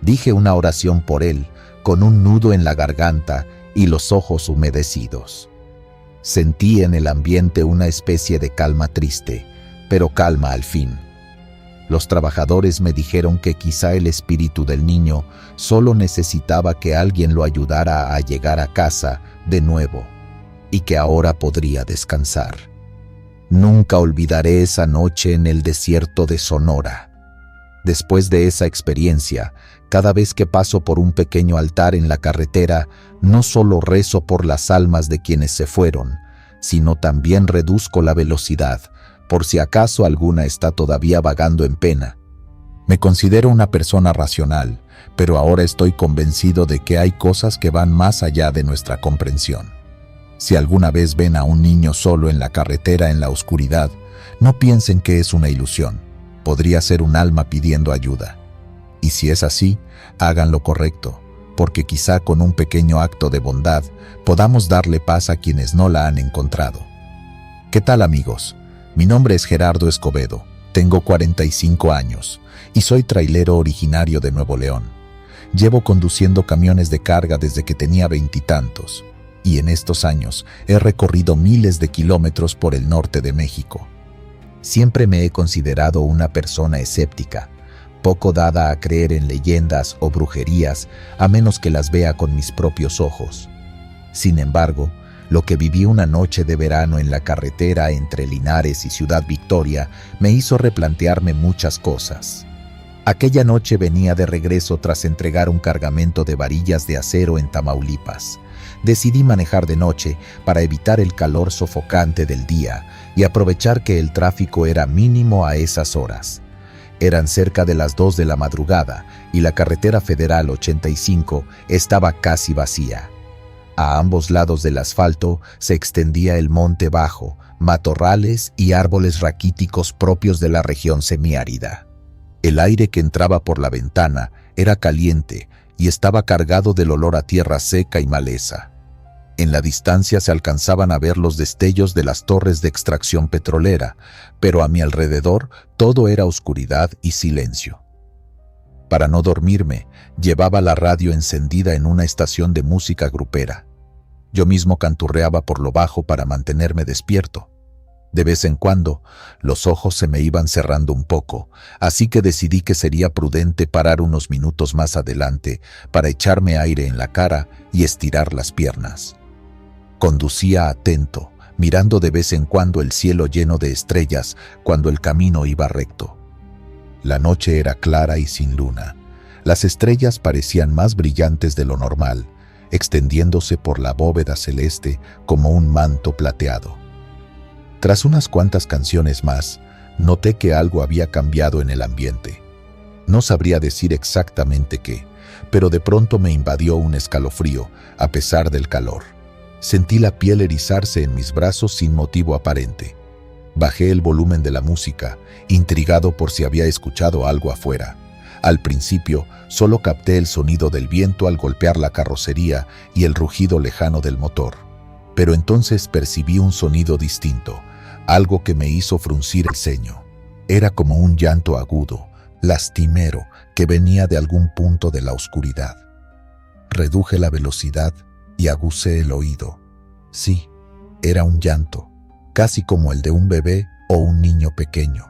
Dije una oración por él, con un nudo en la garganta y los ojos humedecidos. Sentí en el ambiente una especie de calma triste, pero calma al fin. Los trabajadores me dijeron que quizá el espíritu del niño solo necesitaba que alguien lo ayudara a llegar a casa de nuevo, y que ahora podría descansar. Nunca olvidaré esa noche en el desierto de Sonora. Después de esa experiencia, cada vez que paso por un pequeño altar en la carretera, no solo rezo por las almas de quienes se fueron, sino también reduzco la velocidad, por si acaso alguna está todavía vagando en pena. Me considero una persona racional, pero ahora estoy convencido de que hay cosas que van más allá de nuestra comprensión. Si alguna vez ven a un niño solo en la carretera en la oscuridad, no piensen que es una ilusión. Podría ser un alma pidiendo ayuda. Y si es así, hagan lo correcto, porque quizá con un pequeño acto de bondad podamos darle paz a quienes no la han encontrado. ¿Qué tal, amigos? Mi nombre es Gerardo Escobedo, tengo 45 años y soy trailero originario de Nuevo León. Llevo conduciendo camiones de carga desde que tenía 20 y tantos, y en estos años he recorrido miles de kilómetros por el norte de México. Siempre me he considerado una persona escéptica, poco dada a creer en leyendas o brujerías a menos que las vea con mis propios ojos. Sin embargo, lo que viví una noche de verano en la carretera entre Linares y Ciudad Victoria me hizo replantearme muchas cosas. Aquella noche venía de regreso tras entregar un cargamento de varillas de acero en Tamaulipas. Decidí manejar de noche para evitar el calor sofocante del día y aprovechar que el tráfico era mínimo a esas horas. Eran cerca de las 2 de la madrugada y la carretera federal 85 estaba casi vacía. A ambos lados del asfalto se extendía el monte bajo, matorrales y árboles raquíticos propios de la región semiárida. El aire que entraba por la ventana era caliente y estaba cargado del olor a tierra seca y maleza. En la distancia se alcanzaban a ver los destellos de las torres de extracción petrolera, pero a mi alrededor todo era oscuridad y silencio. Para no dormirme, llevaba la radio encendida en una estación de música grupera. Yo mismo canturreaba por lo bajo para mantenerme despierto. De vez en cuando, los ojos se me iban cerrando un poco, así que decidí que sería prudente parar unos minutos más adelante para echarme aire en la cara y estirar las piernas. Conducía atento, mirando de vez en cuando el cielo lleno de estrellas cuando el camino iba recto. La noche era clara y sin luna. Las estrellas parecían más brillantes de lo normal, extendiéndose por la bóveda celeste como un manto plateado. Tras unas cuantas canciones más, noté que algo había cambiado en el ambiente. No sabría decir exactamente qué, pero de pronto me invadió un escalofrío, a pesar del calor. Sentí la piel erizarse en mis brazos sin motivo aparente. Bajé el volumen de la música, intrigado por si había escuchado algo afuera. Al principio, solo capté el sonido del viento al golpear la carrocería y el rugido lejano del motor. Pero entonces percibí un sonido distinto, algo que me hizo fruncir el ceño. Era como un llanto agudo, lastimero, que venía de algún punto de la oscuridad. Reduje la velocidad y aguzé el oído. Sí, era un llanto, casi como el de un bebé o un niño pequeño.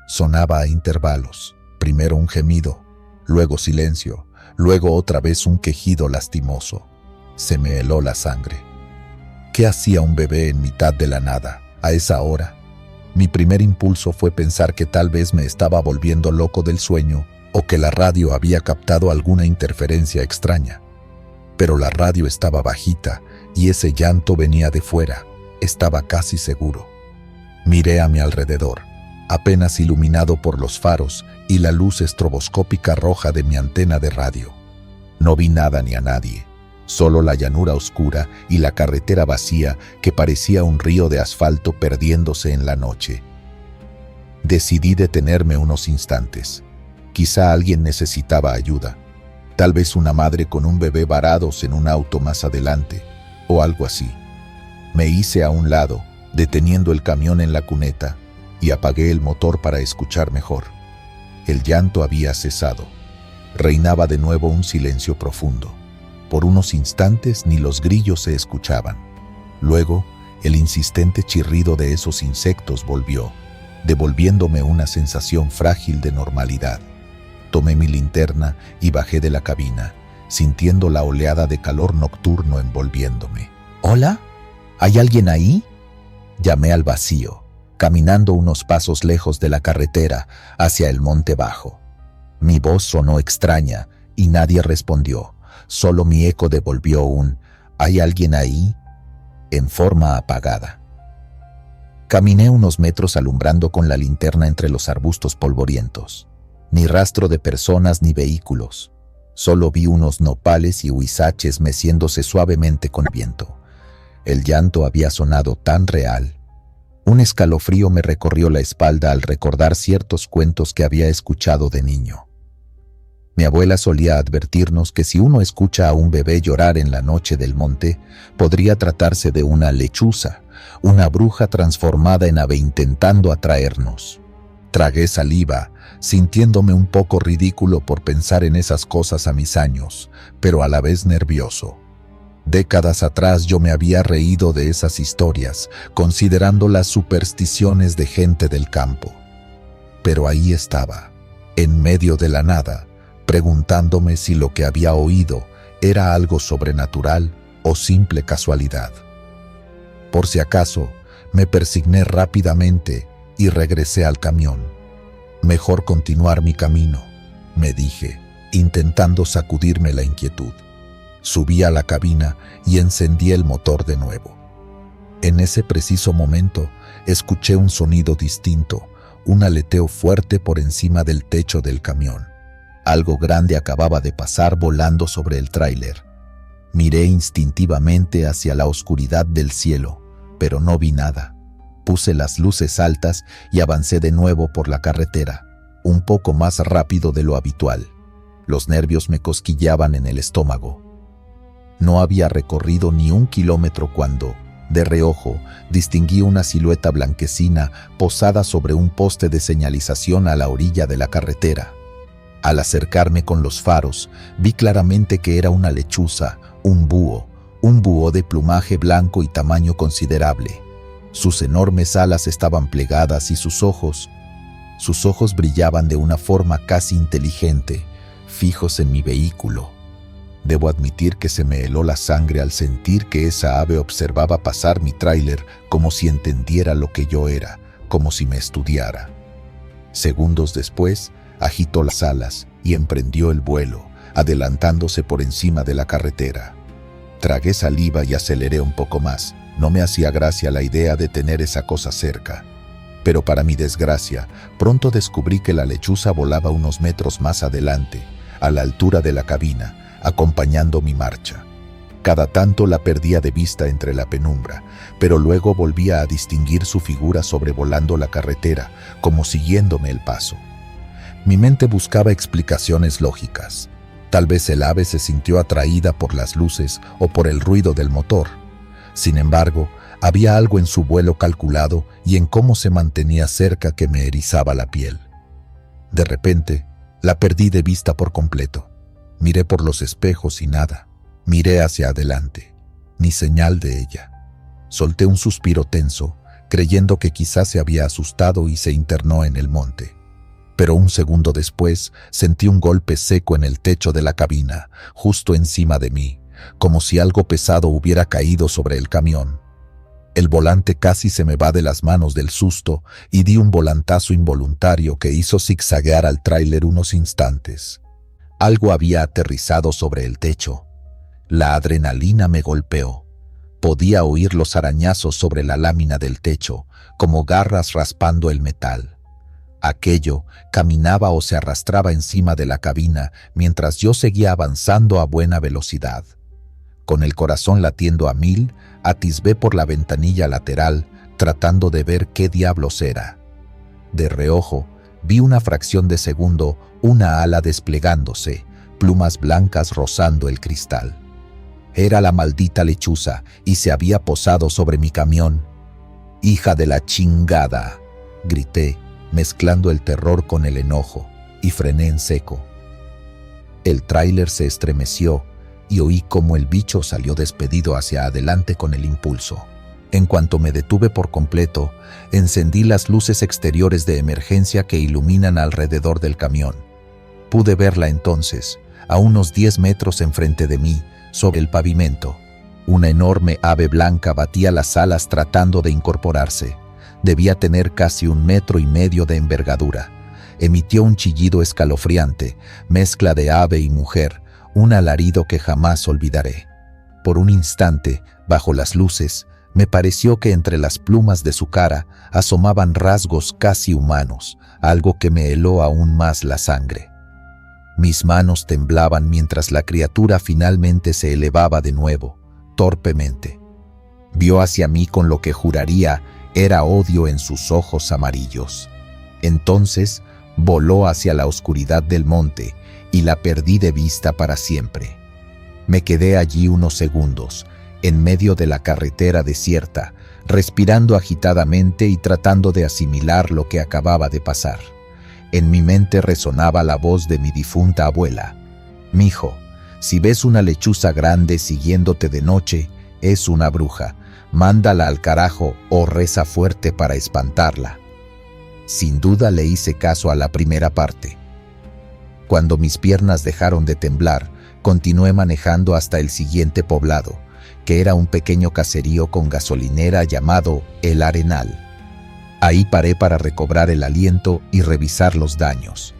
Sonaba a intervalos, primero un gemido, luego silencio, luego otra vez un quejido lastimoso. Se me heló la sangre. ¿Qué hacía un bebé en mitad de la nada, a esa hora? Mi primer impulso fue pensar que tal vez me estaba volviendo loco del sueño o que la radio había captado alguna interferencia extraña. Pero la radio estaba bajita y ese llanto venía de fuera, estaba casi seguro. Miré a mi alrededor, apenas iluminado por los faros y la luz estroboscópica roja de mi antena de radio. No vi nada ni a nadie. Solo la llanura oscura y la carretera vacía que parecía un río de asfalto perdiéndose en la noche. Decidí detenerme unos instantes. Quizá alguien necesitaba ayuda. Tal vez una madre con un bebé varados en un auto más adelante, o algo así. Me hice a un lado, deteniendo el camión en la cuneta, y apagué el motor para escuchar mejor. El llanto había cesado. Reinaba de nuevo un silencio profundo. Por unos instantes ni los grillos se escuchaban. Luego, el insistente chirrido de esos insectos volvió, devolviéndome una sensación frágil de normalidad. Tomé mi linterna y bajé de la cabina, sintiendo la oleada de calor nocturno envolviéndome. ¿Hola? ¿Hay alguien ahí? Llamé al vacío, caminando unos pasos lejos de la carretera hacia el monte bajo. Mi voz sonó extraña y nadie respondió. Solo mi eco devolvió un ¿hay alguien ahí? En forma apagada. Caminé unos metros alumbrando con la linterna entre los arbustos polvorientos. Ni rastro de personas ni vehículos. Solo vi unos nopales y huizaches meciéndose suavemente con el viento. El llanto había sonado tan real. Un escalofrío me recorrió la espalda al recordar ciertos cuentos que había escuchado de niño. Mi abuela solía advertirnos que si uno escucha a un bebé llorar en la noche del monte, podría tratarse de una lechuza, una bruja transformada en ave intentando atraernos. Tragué saliva, sintiéndome un poco ridículo por pensar en esas cosas a mis años, pero a la vez nervioso. Décadas atrás yo me había reído de esas historias, considerando las supersticiones de gente del campo. Pero ahí estaba, en medio de la nada, preguntándome si lo que había oído era algo sobrenatural o simple casualidad. Por si acaso, me persigné rápidamente y regresé al camión. Mejor continuar mi camino, me dije, intentando sacudirme la inquietud. Subí a la cabina y encendí el motor de nuevo. En ese preciso momento, escuché un sonido distinto, un aleteo fuerte por encima del techo del camión. Algo grande acababa de pasar volando sobre el tráiler. Miré instintivamente hacia la oscuridad del cielo, pero no vi nada. Puse las luces altas y avancé de nuevo por la carretera, un poco más rápido de lo habitual. Los nervios me cosquilleaban en el estómago. No había recorrido ni 1 kilómetro cuando, de reojo, distinguí una silueta blanquecina posada sobre un poste de señalización a la orilla de la carretera. Al acercarme con los faros, vi claramente que era una lechuza, un búho de plumaje blanco y tamaño considerable. Sus enormes alas estaban plegadas y sus ojos brillaban de una forma casi inteligente, fijos en mi vehículo. Debo admitir que se me heló la sangre al sentir que esa ave observaba pasar mi tráiler como si entendiera lo que yo era, como si me estudiara. Segundos después, agitó las alas y emprendió el vuelo, adelantándose por encima de la carretera. Tragué saliva y aceleré un poco más. No me hacía gracia la idea de tener esa cosa cerca. Pero para mi desgracia, pronto descubrí que la lechuza volaba unos metros más adelante, a la altura de la cabina, acompañando mi marcha. Cada tanto la perdía de vista entre la penumbra, pero luego volvía a distinguir su figura sobrevolando la carretera, como siguiéndome el paso. Mi mente buscaba explicaciones lógicas. Tal vez el ave se sintió atraída por las luces o por el ruido del motor. Sin embargo, había algo en su vuelo calculado y en cómo se mantenía cerca que me erizaba la piel. De repente, la perdí de vista por completo. Miré por los espejos y nada. Miré hacia adelante. Ni señal de ella. Solté un suspiro tenso, creyendo que quizás se había asustado y se internó en el monte. Pero un segundo después sentí un golpe seco en el techo de la cabina, justo encima de mí, como si algo pesado hubiera caído sobre el camión. El volante casi se me va de las manos del susto y di un volantazo involuntario que hizo zigzaguear al tráiler unos instantes. Algo había aterrizado sobre el techo. La adrenalina me golpeó. Podía oír los arañazos sobre la lámina del techo, como garras raspando el metal. Aquello caminaba o se arrastraba encima de la cabina mientras yo seguía avanzando a buena velocidad. Con el corazón latiendo a 1000, atisbé por la ventanilla lateral, tratando de ver qué diablos era. De reojo, vi una fracción de segundo una ala desplegándose, plumas blancas rozando el cristal. Era la maldita lechuza y se había posado sobre mi camión. «¡Hija de la chingada!», grité, mezclando el terror con el enojo, y frené en seco. El tráiler se estremeció y oí cómo el bicho salió despedido hacia adelante con el impulso. En cuanto me detuve por completo, encendí las luces exteriores de emergencia que iluminan alrededor del camión. Pude verla entonces, a unos 10 metros enfrente de mí, sobre el pavimento. Una enorme ave blanca batía las alas tratando de incorporarse. Debía tener casi 1,5 metros de envergadura. Emitió un chillido escalofriante, mezcla de ave y mujer, un alarido que jamás olvidaré. Por un instante, bajo las luces, me pareció que entre las plumas de su cara asomaban rasgos casi humanos, algo que me heló aún más la sangre. Mis manos temblaban mientras la criatura finalmente se elevaba de nuevo, torpemente. Vio hacia mí con lo que juraría era odio en sus ojos amarillos. Entonces voló hacia la oscuridad del monte y la perdí de vista para siempre. Me quedé allí unos segundos, en medio de la carretera desierta, respirando agitadamente y tratando de asimilar lo que acababa de pasar. En mi mente resonaba la voz de mi difunta abuela. «Mijo, si ves una lechuza grande siguiéndote de noche, es una bruja. Mándala al carajo o reza fuerte para espantarla». Sin duda le hice caso a la primera parte. Cuando mis piernas dejaron de temblar, continué manejando hasta el siguiente poblado, que era un pequeño caserío con gasolinera llamado El Arenal. Ahí paré para recobrar el aliento y revisar los daños.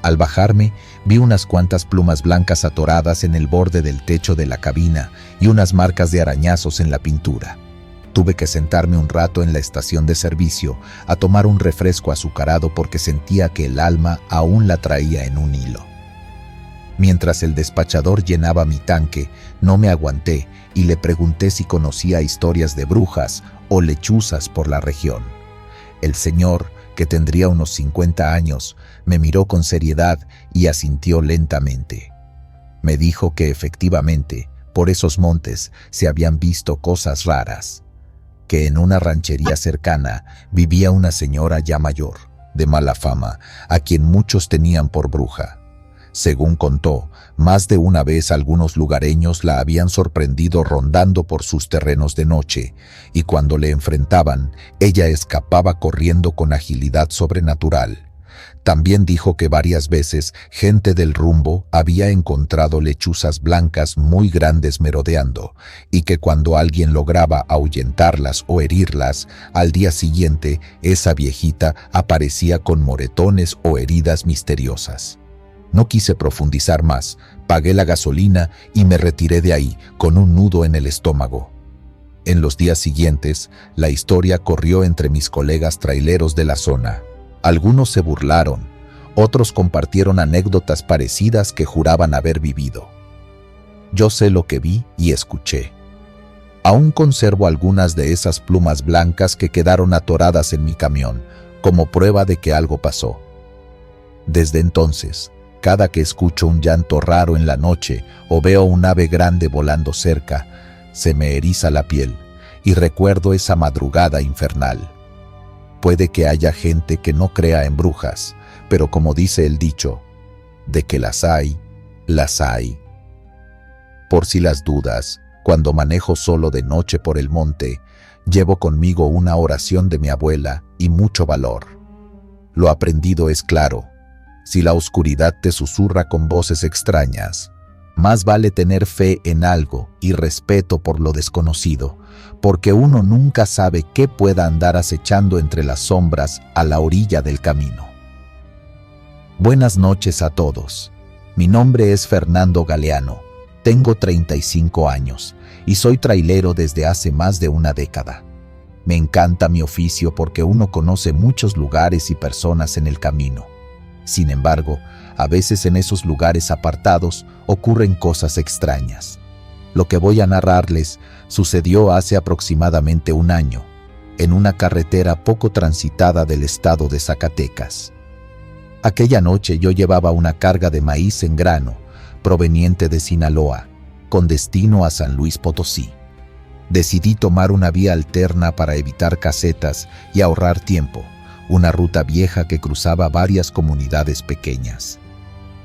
Al bajarme, vi unas cuantas plumas blancas atoradas en el borde del techo de la cabina y unas marcas de arañazos en la pintura. Tuve que sentarme un rato en la estación de servicio a tomar un refresco azucarado porque sentía que el alma aún la traía en un hilo. Mientras el despachador llenaba mi tanque, no me aguanté y le pregunté si conocía historias de brujas o lechuzas por la región. El señor, que tendría unos 50 años, me miró con seriedad y asintió lentamente. Me dijo que efectivamente, por esos montes se habían visto cosas raras, que en una ranchería cercana vivía una señora ya mayor, de mala fama, a quien muchos tenían por bruja. Según contó, más de una vez algunos lugareños la habían sorprendido rondando por sus terrenos de noche, y cuando le enfrentaban, ella escapaba corriendo con agilidad sobrenatural. También dijo que varias veces gente del rumbo había encontrado lechuzas blancas muy grandes merodeando, y que cuando alguien lograba ahuyentarlas o herirlas, al día siguiente esa viejita aparecía con moretones o heridas misteriosas. No quise profundizar más, pagué la gasolina y me retiré de ahí con un nudo en el estómago. En los días siguientes, la historia corrió entre mis colegas traileros de la zona. Algunos se burlaron, otros compartieron anécdotas parecidas que juraban haber vivido. Yo sé lo que vi y escuché. Aún conservo algunas de esas plumas blancas que quedaron atoradas en mi camión, como prueba de que algo pasó. Desde entonces, cada que escucho un llanto raro en la noche o veo un ave grande volando cerca, se me eriza la piel y recuerdo esa madrugada infernal. Puede que haya gente que no crea en brujas, pero como dice el dicho, de que las hay, las hay. Por si las dudas, cuando manejo solo de noche por el monte, llevo conmigo una oración de mi abuela y mucho valor. Lo aprendido es claro: si la oscuridad te susurra con voces extrañas, más vale tener fe en algo y respeto por lo desconocido, porque uno nunca sabe qué pueda andar acechando entre las sombras a la orilla del camino. Buenas noches a todos. Mi nombre es Fernando Galeano, tengo 35 años y soy trailero desde hace más de una década. Me encanta mi oficio porque uno conoce muchos lugares y personas en el camino. Sin embargo, a veces en esos lugares apartados ocurren cosas extrañas. Lo que voy a narrarles sucedió hace aproximadamente un año, en una carretera poco transitada del estado de Zacatecas. Aquella noche yo llevaba una carga de maíz en grano, proveniente de Sinaloa, con destino a San Luis Potosí. Decidí tomar una vía alterna para evitar casetas y ahorrar tiempo, una ruta vieja que cruzaba varias comunidades pequeñas.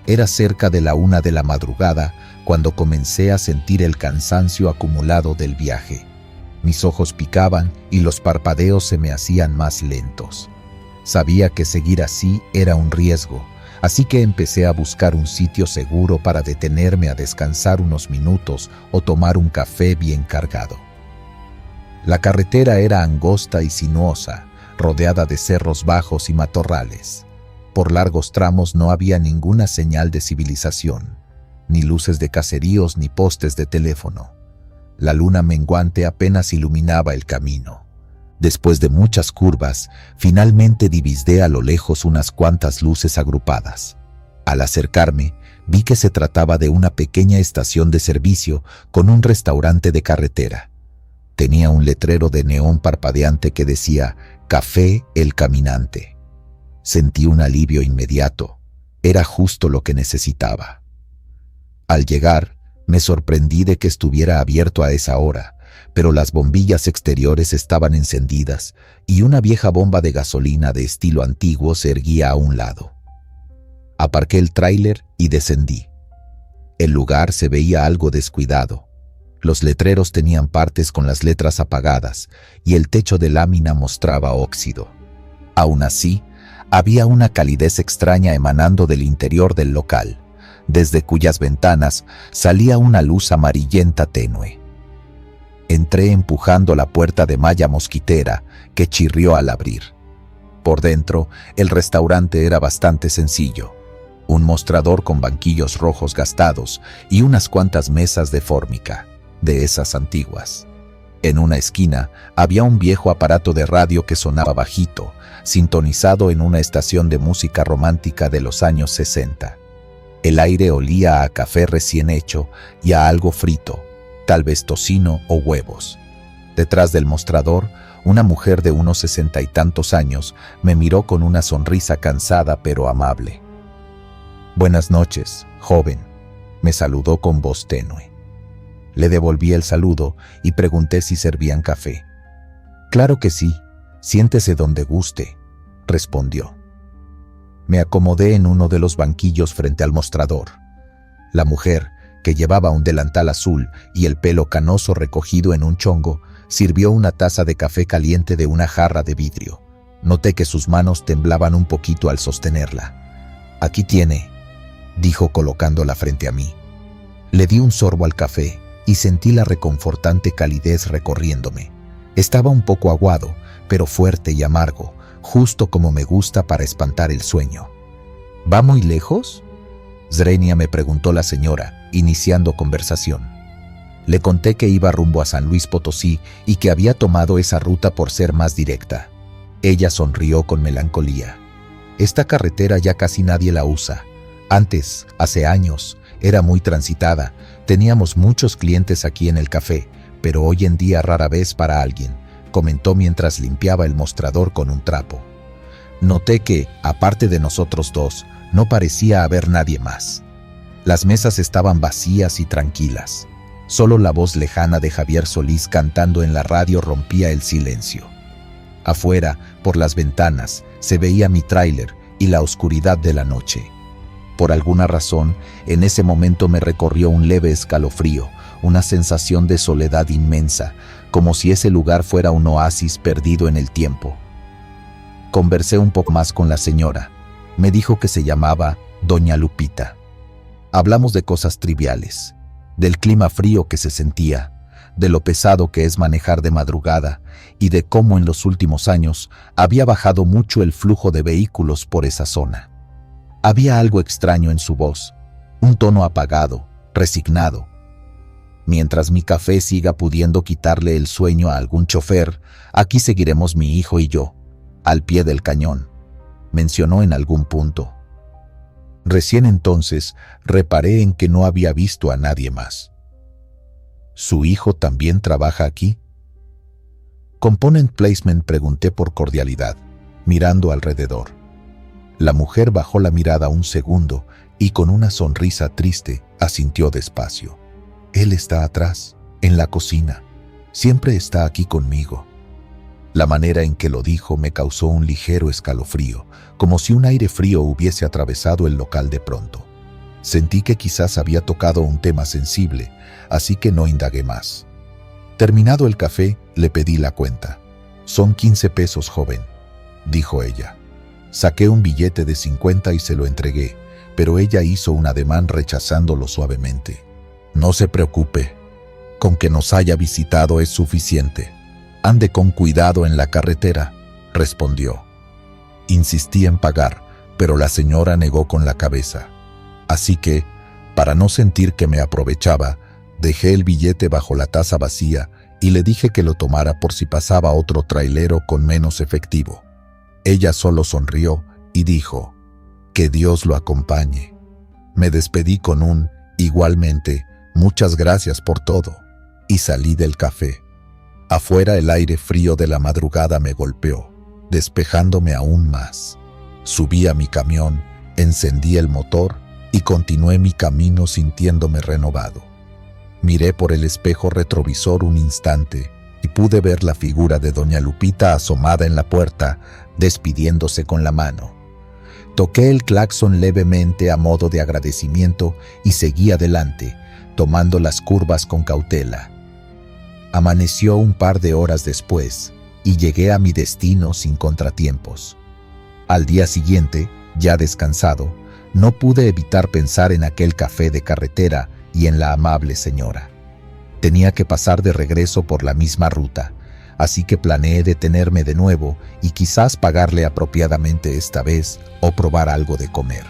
Era cerca de la 1 de la madrugada cuando comencé a sentir el cansancio acumulado del viaje. Mis ojos picaban y los parpadeos se me hacían más lentos. Sabía que seguir así era un riesgo, así que empecé a buscar un sitio seguro para detenerme a descansar unos minutos o tomar un café bien cargado. La carretera era angosta y sinuosa, rodeada de cerros bajos y matorrales. Por largos tramos no había ninguna señal de civilización, ni luces de caseríos ni postes de teléfono. La luna menguante apenas iluminaba el camino. Después de muchas curvas, finalmente divisé a lo lejos unas cuantas luces agrupadas. Al acercarme, vi que se trataba de una pequeña estación de servicio con un restaurante de carretera. Tenía un letrero de neón parpadeante que decía «Café El Caminante». Sentí un alivio inmediato. Era justo lo que necesitaba. Al llegar, me sorprendí de que estuviera abierto a esa hora, pero las bombillas exteriores estaban encendidas y una vieja bomba de gasolina de estilo antiguo se erguía a un lado. Aparqué el tráiler y descendí. El lugar se veía algo descuidado. Los letreros tenían partes con las letras apagadas y el techo de lámina mostraba óxido. Aún así, había una calidez extraña emanando del interior del local, desde cuyas ventanas salía una luz amarillenta tenue. Entré empujando la puerta de malla mosquitera que chirrió al abrir. Por dentro, el restaurante era bastante sencillo. Un mostrador con banquillos rojos gastados y unas cuantas mesas de fórmica, de esas antiguas. En una esquina había un viejo aparato de radio que sonaba bajito, sintonizado en una estación de música romántica de los años 60. El aire olía a café recién hecho y a algo frito, tal vez tocino o huevos. Detrás del mostrador, una mujer de unos 60 y tantos años me miró con una sonrisa cansada pero amable. «Buenas noches, joven», me saludó con voz tenue. Le devolví el saludo y pregunté si servían café. «Claro que sí, siéntese donde guste», respondió. Me acomodé en uno de los banquillos frente al mostrador. La mujer, que llevaba un delantal azul y el pelo canoso recogido en un chongo, sirvió una taza de café caliente de una jarra de vidrio. Noté que sus manos temblaban un poquito al sostenerla. «Aquí tiene», dijo colocándola frente a mí. Le di un sorbo al café y sentí la reconfortante calidez recorriéndome. Estaba un poco aguado, pero fuerte y amargo, justo como me gusta para espantar el sueño. «¿Va muy lejos?», Zrenia me preguntó la señora, iniciando conversación. Le conté que iba rumbo a San Luis Potosí y que había tomado esa ruta por ser más directa. Ella sonrió con melancolía. «Esta carretera ya casi nadie la usa. Antes, hace años, era muy transitada. Teníamos muchos clientes aquí en el café, pero hoy en día rara vez para alguien», comentó mientras limpiaba el mostrador con un trapo. Noté que, aparte de nosotros dos, no parecía haber nadie más. Las mesas estaban vacías y tranquilas. Solo la voz lejana de Javier Solís cantando en la radio rompía el silencio. Afuera, por las ventanas, se veía mi tráiler y la oscuridad de la noche. Por alguna razón, en ese momento me recorrió un leve escalofrío, una sensación de soledad inmensa, como si ese lugar fuera un oasis perdido en el tiempo. Conversé un poco más con la señora. Me dijo que se llamaba Doña Lupita. Hablamos de cosas triviales, del clima frío que se sentía, de lo pesado que es manejar de madrugada y de cómo en los últimos años había bajado mucho el flujo de vehículos por esa zona. Había algo extraño en su voz, un tono apagado, resignado. «Mientras mi café siga pudiendo quitarle el sueño a algún chofer, aquí seguiremos mi hijo y yo, al pie del cañón», mencionó en algún punto. Recién entonces reparé en que no había visto a nadie más. «¿Su hijo también trabaja aquí?». «Component Placement», pregunté por cordialidad, mirando alrededor. La mujer bajó la mirada un segundo y con una sonrisa triste asintió despacio. «Él está atrás, en la cocina. Siempre está aquí conmigo». La manera en que lo dijo me causó un ligero escalofrío, como si un aire frío hubiese atravesado el local de pronto. Sentí que quizás había tocado un tema sensible, así que no indagué más. Terminado el café, le pedí la cuenta. «Son 15 pesos, joven», dijo ella. Saqué un billete de 50 y se lo entregué, pero ella hizo un ademán rechazándolo suavemente. «No se preocupe, con que nos haya visitado es suficiente. Ande con cuidado en la carretera», respondió. Insistí en pagar, pero la señora negó con la cabeza. Así que, para no sentir que me aprovechaba, dejé el billete bajo la taza vacía y le dije que lo tomara por si pasaba otro trailero con menos efectivo. Ella solo sonrió y dijo: «Que Dios lo acompañe». Me despedí con un «igualmente, muchas gracias por todo», y salí del café. Afuera el aire frío de la madrugada me golpeó, despejándome aún más. Subí a mi camión, encendí el motor y continué mi camino sintiéndome renovado. Miré por el espejo retrovisor un instante y pude ver la figura de Doña Lupita asomada en la puerta, despidiéndose con la mano. Toqué el claxon levemente a modo de agradecimiento y seguí adelante, tomando las curvas con cautela. Amaneció un par de horas después y llegué a mi destino sin contratiempos. Al día siguiente, ya descansado, no pude evitar pensar en aquel café de carretera y en la amable señora. Tenía que pasar de regreso por la misma ruta, así que planeé detenerme de nuevo y quizás pagarle apropiadamente esta vez o probar algo de comer.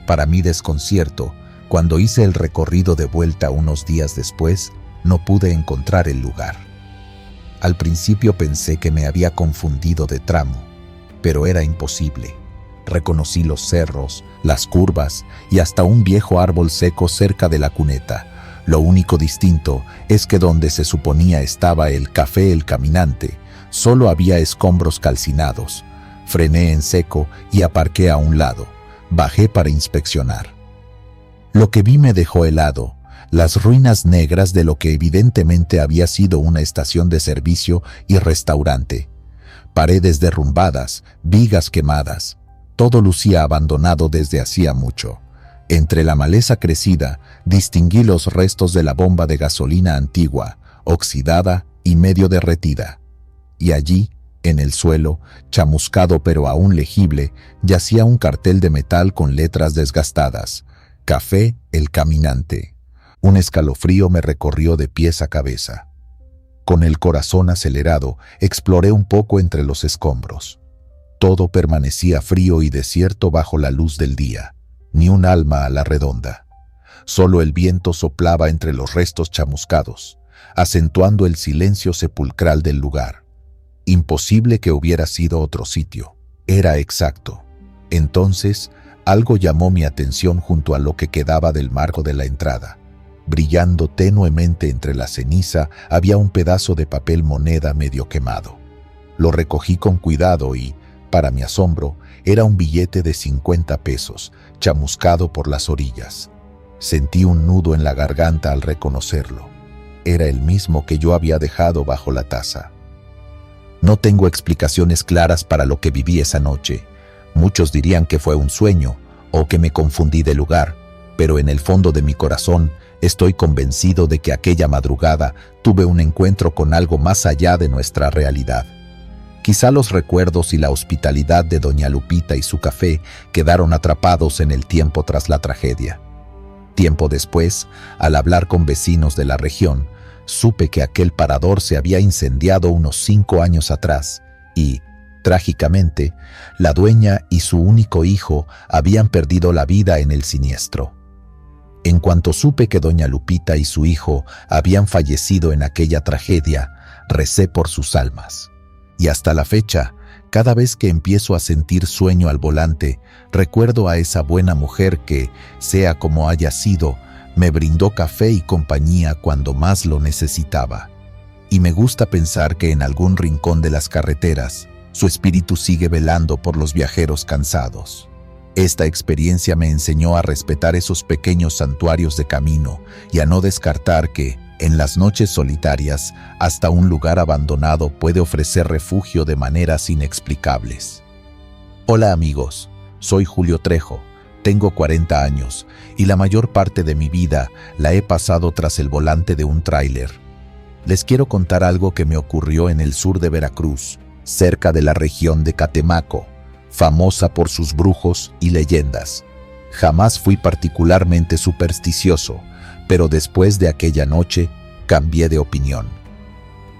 Para mi desconcierto, cuando hice el recorrido de vuelta unos días después, no pude encontrar el lugar. Al principio pensé que me había confundido de tramo, pero era imposible. Reconocí los cerros, las curvas y hasta un viejo árbol seco cerca de la cuneta. Lo único distinto es que donde se suponía estaba el café El Caminante, solo había escombros calcinados. Frené en seco y aparqué a un lado. Bajé para inspeccionar. Lo que vi me dejó helado. Las ruinas negras de lo que evidentemente había sido una estación de servicio y restaurante. Paredes derrumbadas, vigas quemadas. Todo lucía abandonado desde hacía mucho. Entre la maleza crecida, distinguí los restos de la bomba de gasolina antigua, oxidada y medio derretida. Y allí, en el suelo, chamuscado pero aún legible, yacía un cartel de metal con letras desgastadas. Café El Caminante. Un escalofrío me recorrió de pies a cabeza. Con el corazón acelerado, exploré un poco entre los escombros. Todo permanecía frío y desierto bajo la luz del día. Ni un alma a la redonda. Solo el viento soplaba entre los restos chamuscados, acentuando el silencio sepulcral del lugar. Imposible que hubiera sido otro sitio. Era exacto. Entonces, algo llamó mi atención junto a lo que quedaba del marco de la entrada. Brillando tenuemente entre la ceniza había un pedazo de papel moneda medio quemado. Lo recogí con cuidado y, para mi asombro, era un billete de 50 pesos, chamuscado por las orillas. Sentí un nudo en la garganta al reconocerlo. Era el mismo que yo había dejado bajo la taza. No tengo explicaciones claras para lo que viví esa noche. Muchos dirían que fue un sueño o que me confundí de lugar, pero en el fondo de mi corazón estoy convencido de que aquella madrugada tuve un encuentro con algo más allá de nuestra realidad. Quizá los recuerdos y la hospitalidad de doña Lupita y su café quedaron atrapados en el tiempo tras la tragedia. Tiempo después, al hablar con vecinos de la región, supe que aquel parador se había incendiado unos 5 años atrás y, trágicamente, la dueña y su único hijo habían perdido la vida en el siniestro. En cuanto supe que doña Lupita y su hijo habían fallecido en aquella tragedia, recé por sus almas. Y hasta la fecha, cada vez que empiezo a sentir sueño al volante, recuerdo a esa buena mujer que, sea como haya sido, me brindó café y compañía cuando más lo necesitaba. Y me gusta pensar que en algún rincón de las carreteras, su espíritu sigue velando por los viajeros cansados. Esta experiencia me enseñó a respetar esos pequeños santuarios de camino y a no descartar que, en las noches solitarias, hasta un lugar abandonado puede ofrecer refugio de maneras inexplicables. Hola amigos, soy Julio Trejo, tengo 40 años y la mayor parte de mi vida la he pasado tras el volante de un tráiler. Les quiero contar algo que me ocurrió en el sur de Veracruz, cerca de la región de Catemaco, famosa por sus brujos y leyendas. Jamás fui particularmente supersticioso, pero después de aquella noche cambié de opinión.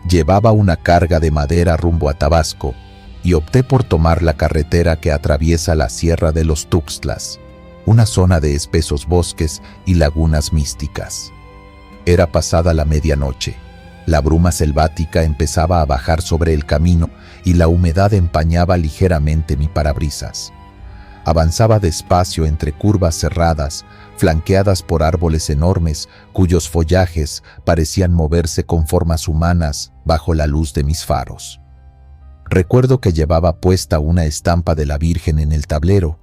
Llevaba una carga de madera rumbo a Tabasco y opté por tomar la carretera que atraviesa la Sierra de los Tuxtlas, una zona de espesos bosques y lagunas místicas. Era pasada la medianoche. La bruma selvática empezaba a bajar sobre el camino y la humedad empañaba ligeramente mi parabrisas. Avanzaba despacio entre curvas cerradas, flanqueadas por árboles enormes cuyos follajes parecían moverse con formas humanas bajo la luz de mis faros. Recuerdo que llevaba puesta una estampa de la Virgen en el tablero,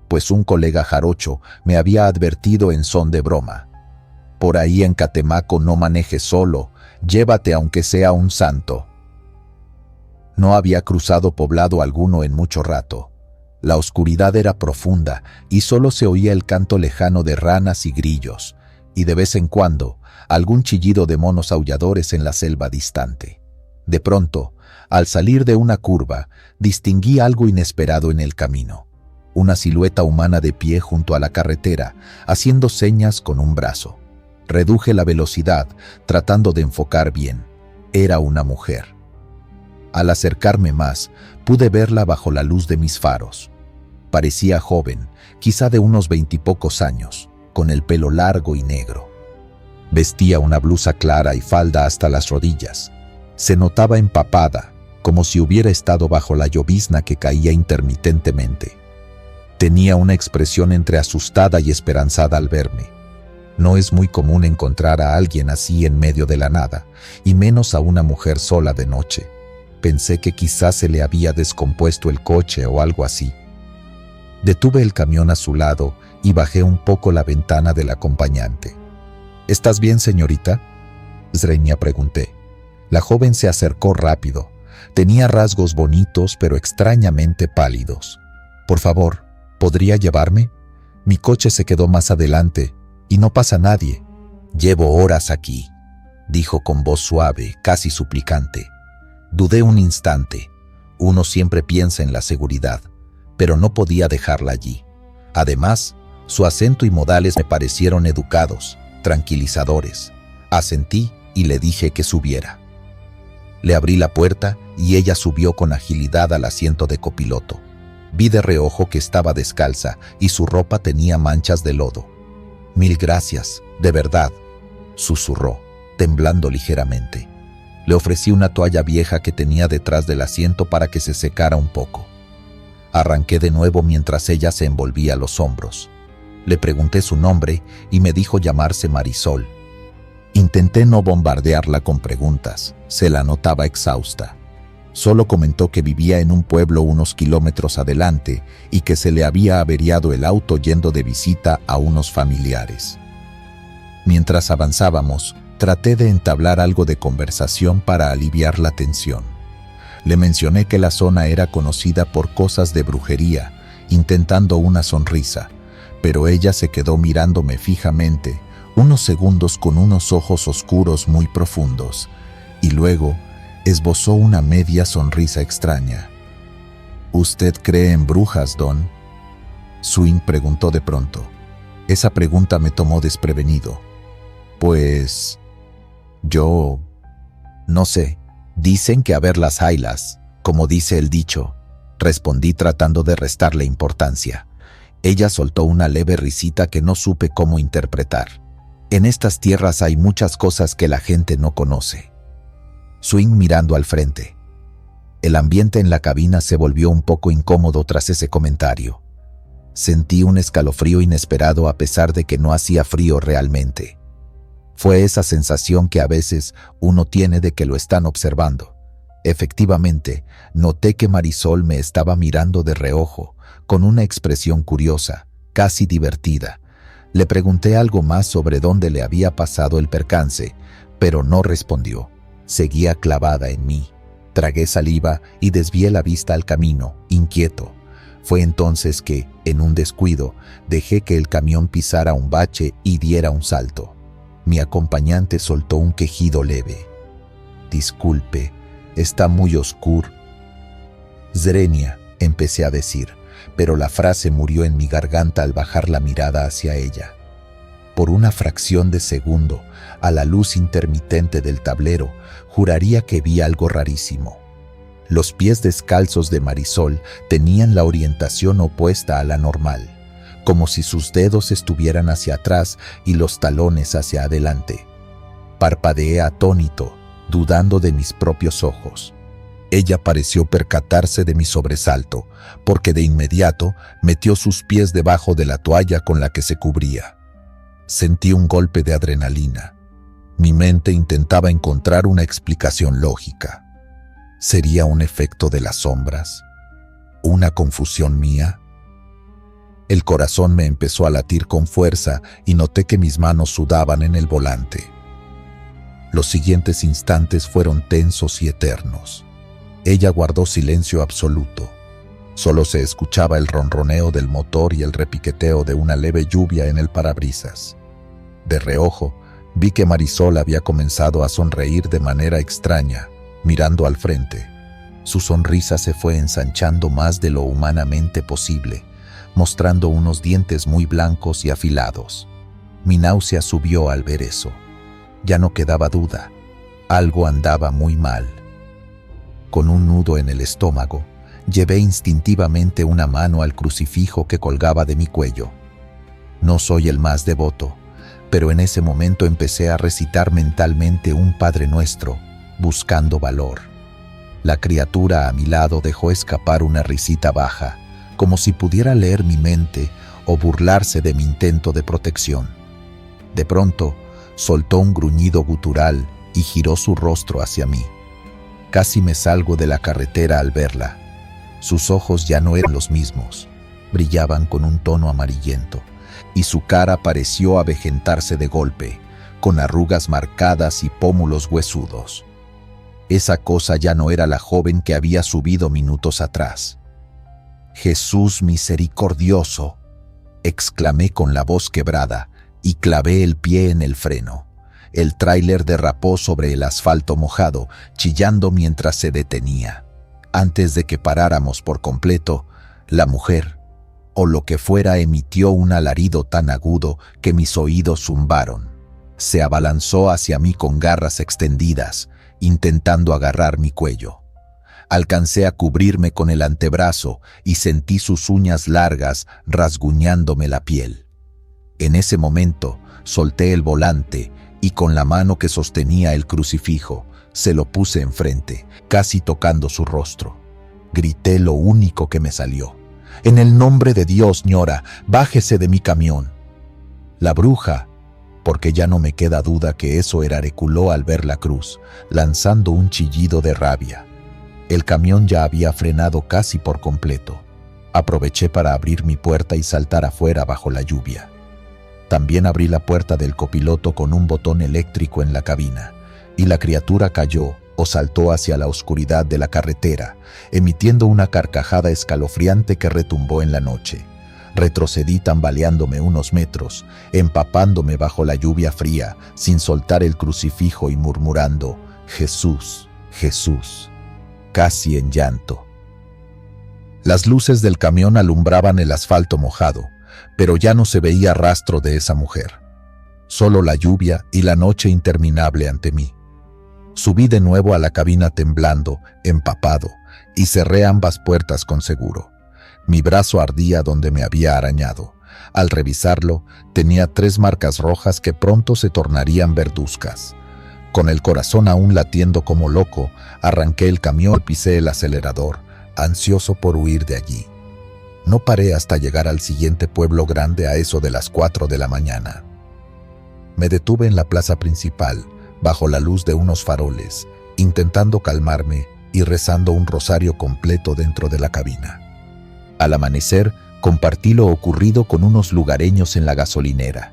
pues un colega jarocho me había advertido en son de broma. Por ahí en Catemaco no manejes solo, llévate aunque sea un santo. No había cruzado poblado alguno en mucho rato. La oscuridad era profunda y solo se oía el canto lejano de ranas y grillos, y de vez en cuando algún chillido de monos aulladores en la selva distante. De pronto, al salir de una curva, distinguí algo inesperado en el camino. Una silueta humana de pie junto a la carretera, haciendo señas con un brazo. Reduje la velocidad, tratando de enfocar bien. Era una mujer. Al acercarme más, pude verla bajo la luz de mis faros. Parecía joven, quizá de unos 20 y pocos años, con el pelo largo y negro. Vestía una blusa clara y falda hasta las rodillas. Se notaba empapada, como si hubiera estado bajo la llovizna que caía intermitentemente. Tenía una expresión entre asustada y esperanzada al verme. No es muy común encontrar a alguien así en medio de la nada, y menos a una mujer sola de noche. Pensé que quizás se le había descompuesto el coche o algo así. Detuve el camión a su lado y bajé un poco la ventana del acompañante. ¿Estás bien, señorita?, Zrenia pregunté. La joven se acercó rápido. Tenía rasgos bonitos pero extrañamente pálidos. Por favor, ¿podría llevarme? Mi coche se quedó más adelante y no pasa nadie. Llevo horas aquí, dijo con voz suave, casi suplicante. Dudé un instante. Uno siempre piensa en la seguridad, pero no podía dejarla allí. Además, su acento y modales me parecieron educados, tranquilizadores. Asentí y le dije que subiera. Le abrí la puerta y ella subió con agilidad al asiento de copiloto. Vi de reojo que estaba descalza y su ropa tenía manchas de lodo. «Mil gracias, de verdad», susurró, temblando ligeramente. Le ofrecí una toalla vieja que tenía detrás del asiento para que se secara un poco. Arranqué de nuevo mientras ella se envolvía los hombros. Le pregunté su nombre y me dijo llamarse Marisol. Intenté no bombardearla con preguntas, se la notaba exhausta. Solo comentó que vivía en un pueblo unos kilómetros adelante y que se le había averiado el auto yendo de visita a unos familiares. Mientras avanzábamos, traté de entablar algo de conversación para aliviar la tensión. Le mencioné que la zona era conocida por cosas de brujería, intentando una sonrisa, pero ella se quedó mirándome fijamente, unos segundos con unos ojos oscuros muy profundos, y luego esbozó una media sonrisa extraña. ¿Usted cree en brujas, Don?, Swing preguntó de pronto. Esa pregunta me tomó desprevenido. Pues... yo... no sé. Dicen que a verlas haylas, como dice el dicho, respondí tratando de restarle importancia. Ella soltó una leve risita que no supe cómo interpretar. En estas tierras hay muchas cosas que la gente no conoce. Swing mirando al frente. El ambiente en la cabina se volvió un poco incómodo tras ese comentario. Sentí un escalofrío inesperado a pesar de que no hacía frío realmente. Fue esa sensación que a veces uno tiene de que lo están observando. Efectivamente, noté que Marisol me estaba mirando de reojo, con una expresión curiosa, casi divertida. Le pregunté algo más sobre dónde le había pasado el percance, pero no respondió. Seguía clavada en mí. Tragué saliva y desvié la vista al camino, inquieto. Fue entonces que, en un descuido, dejé que el camión pisara un bache y diera un salto. Mi acompañante soltó un quejido leve. «Disculpe, está muy oscuro». «Zrenia», empecé a decir, pero la frase murió en mi garganta al bajar la mirada hacia ella. Por una fracción de segundo, a la luz intermitente del tablero, juraría que vi algo rarísimo. Los pies descalzos de Marisol tenían la orientación opuesta a la normal, como si sus dedos estuvieran hacia atrás y los talones hacia adelante. Parpadeé atónito, dudando de mis propios ojos. Ella pareció percatarse de mi sobresalto, porque de inmediato metió sus pies debajo de la toalla con la que se cubría. Sentí un golpe de adrenalina. Mi mente intentaba encontrar una explicación lógica. ¿Sería un efecto de las sombras? ¿Una confusión mía? El corazón me empezó a latir con fuerza y noté que mis manos sudaban en el volante. Los siguientes instantes fueron tensos y eternos. Ella guardó silencio absoluto. Solo se escuchaba el ronroneo del motor y el repiqueteo de una leve lluvia en el parabrisas. De reojo, vi que Marisol había comenzado a sonreír de manera extraña, mirando al frente. Su sonrisa se fue ensanchando más de lo humanamente posible, mostrando unos dientes muy blancos y afilados. Mi náusea subió al ver eso. Ya no quedaba duda. Algo andaba muy mal. Con un nudo en el estómago, Llevé instintivamente una mano al crucifijo que colgaba de mi cuello. No soy el más devoto, pero en ese momento empecé a recitar mentalmente un Padre Nuestro, buscando valor. La criatura a mi lado dejó escapar una risita baja, como si pudiera leer mi mente o burlarse de mi intento de protección. De pronto, soltó un gruñido gutural y giró su rostro hacia mí. Casi me salgo de la carretera al verla. Sus ojos ya no eran los mismos, brillaban con un tono amarillento, y su cara pareció avejentarse de golpe, con arrugas marcadas y pómulos huesudos. Esa cosa ya no era la joven que había subido minutos atrás. «Jesús misericordioso», exclamé con la voz quebrada y clavé el pie en el freno. El tráiler derrapó sobre el asfalto mojado, chillando mientras se detenía. Antes de que paráramos por completo, la mujer, o lo que fuera, emitió un alarido tan agudo que mis oídos zumbaron. Se abalanzó hacia mí con garras extendidas, intentando agarrar mi cuello. Alcancé a cubrirme con el antebrazo y sentí sus uñas largas rasguñándome la piel. En ese momento, solté el volante y con la mano que sostenía el crucifijo, se lo puse enfrente, casi tocando su rostro. Grité lo único que me salió. «En el nombre de Dios, ñora, bájese de mi camión». La bruja, porque ya no me queda duda que eso era, reculó al ver la cruz, lanzando un chillido de rabia. El camión ya había frenado casi por completo. Aproveché para abrir mi puerta y saltar afuera bajo la lluvia. También abrí la puerta del copiloto con un botón eléctrico en la cabina, y la criatura cayó o saltó hacia la oscuridad de la carretera, emitiendo una carcajada escalofriante que retumbó en la noche. Retrocedí tambaleándome unos metros, empapándome bajo la lluvia fría, sin soltar el crucifijo y murmurando «Jesús, Jesús», casi en llanto. Las luces del camión alumbraban el asfalto mojado, pero ya no se veía rastro de esa mujer. Solo la lluvia y la noche interminable ante mí. Subí de nuevo a la cabina temblando, empapado, y cerré ambas puertas con seguro. Mi brazo ardía donde me había arañado. Al revisarlo, tenía 3 marcas rojas que pronto se tornarían verduzcas. Con el corazón aún latiendo como loco, arranqué el camión y pisé el acelerador, ansioso por huir de allí. No paré hasta llegar al siguiente pueblo grande a eso de las 4 de la mañana. Me detuve en la plaza principal, bajo la luz de unos faroles, intentando calmarme y rezando un rosario completo dentro de la cabina. Al amanecer, compartí lo ocurrido con unos lugareños en la gasolinera.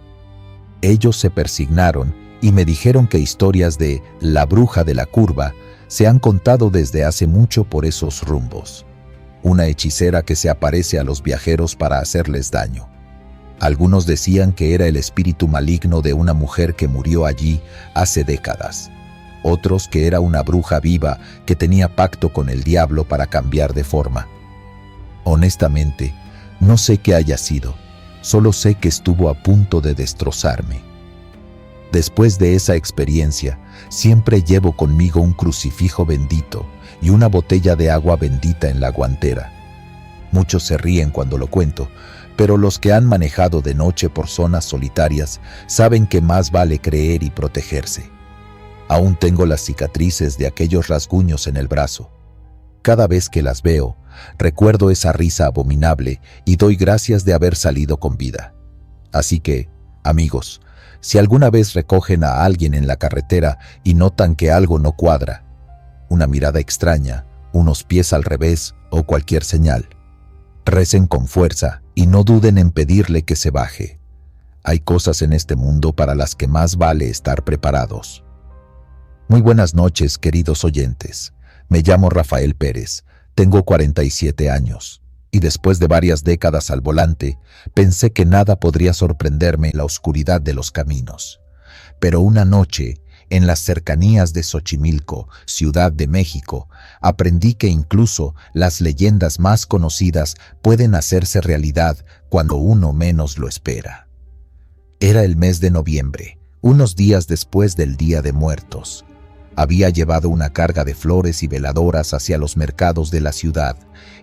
Ellos se persignaron y me dijeron que historias de la bruja de la curva se han contado desde hace mucho por esos rumbos. Una hechicera que se aparece a los viajeros para hacerles daño. Algunos decían que era el espíritu maligno de una mujer que murió allí hace décadas. Otros que era una bruja viva que tenía pacto con el diablo para cambiar de forma. Honestamente, no sé qué haya sido, solo sé que estuvo a punto de destrozarme. Después de esa experiencia, siempre llevo conmigo un crucifijo bendito y una botella de agua bendita en la guantera. Muchos se ríen cuando lo cuento, pero los que han manejado de noche por zonas solitarias saben que más vale creer y protegerse. Aún tengo las cicatrices de aquellos rasguños en el brazo. Cada vez que las veo, recuerdo esa risa abominable y doy gracias de haber salido con vida. Así que, amigos, si alguna vez recogen a alguien en la carretera y notan que algo no cuadra, una mirada extraña, unos pies al revés o cualquier señal, recen con fuerza y no duden en pedirle que se baje. Hay cosas en este mundo para las que más vale estar preparados. Muy buenas noches, queridos oyentes. Me llamo Rafael Pérez, tengo 47 años, y después de varias décadas al volante, pensé que nada podría sorprenderme en la oscuridad de los caminos. Pero una noche, en las cercanías de Xochimilco, Ciudad de México, aprendí que incluso las leyendas más conocidas pueden hacerse realidad cuando uno menos lo espera. Era el mes de noviembre, unos días después del Día de Muertos. Había llevado una carga de flores y veladoras hacia los mercados de la ciudad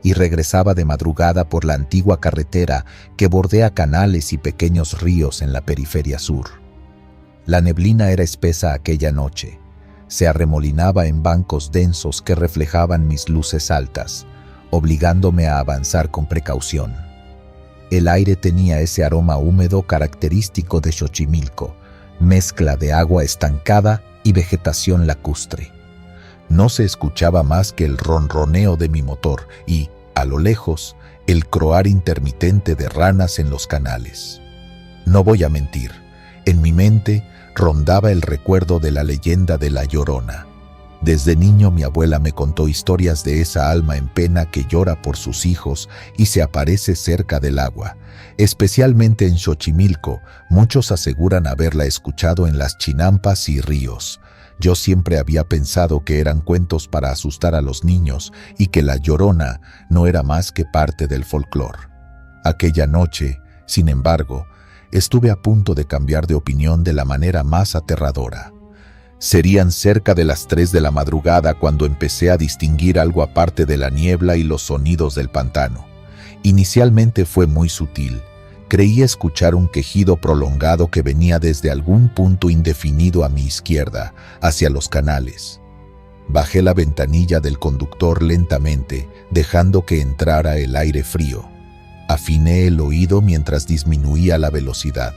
y regresaba de madrugada por la antigua carretera que bordea canales y pequeños ríos en la periferia sur. La neblina era espesa aquella noche. Se arremolinaba en bancos densos que reflejaban mis luces altas, obligándome a avanzar con precaución. El aire tenía ese aroma húmedo característico de Xochimilco, mezcla de agua estancada y vegetación lacustre. No se escuchaba más que el ronroneo de mi motor y, a lo lejos, el croar intermitente de ranas en los canales. No voy a mentir, en mi mente rondaba el recuerdo de la leyenda de La Llorona. Desde niño mi abuela me contó historias de esa alma en pena que llora por sus hijos y se aparece cerca del agua. Especialmente en Xochimilco, muchos aseguran haberla escuchado en las chinampas y ríos. Yo siempre había pensado que eran cuentos para asustar a los niños y que La Llorona no era más que parte del folclore. Aquella noche, sin embargo, estuve a punto de cambiar de opinión de la manera más aterradora. Serían cerca de las 3 de la madrugada cuando empecé a distinguir algo aparte de la niebla y los sonidos del pantano. Inicialmente fue muy sutil. Creí escuchar un quejido prolongado que venía desde algún punto indefinido a mi izquierda, hacia los canales. Bajé la ventanilla del conductor lentamente, dejando que entrara el aire frío. Afiné el oído mientras disminuía la velocidad.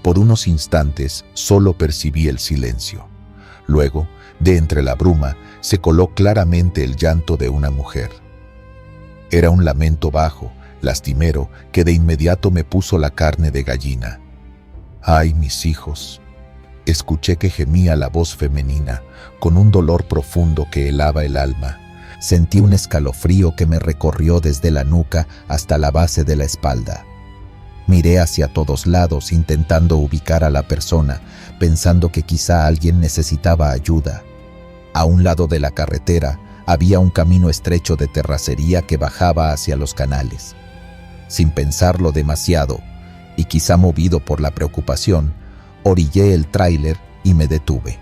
Por unos instantes solo percibí el silencio. Luego, de entre la bruma, se coló claramente el llanto de una mujer. Era un lamento bajo, lastimero, que de inmediato me puso la carne de gallina. ¡Ay, mis hijos! Escuché que gemía la voz femenina, con un dolor profundo que helaba el alma. Sentí un escalofrío que me recorrió desde la nuca hasta la base de la espalda. Miré hacia todos lados intentando ubicar a la persona, pensando que quizá alguien necesitaba ayuda. A un lado de la carretera había un camino estrecho de terracería que bajaba hacia los canales. Sin pensarlo demasiado, y quizá movido por la preocupación, orillé el tráiler y me detuve.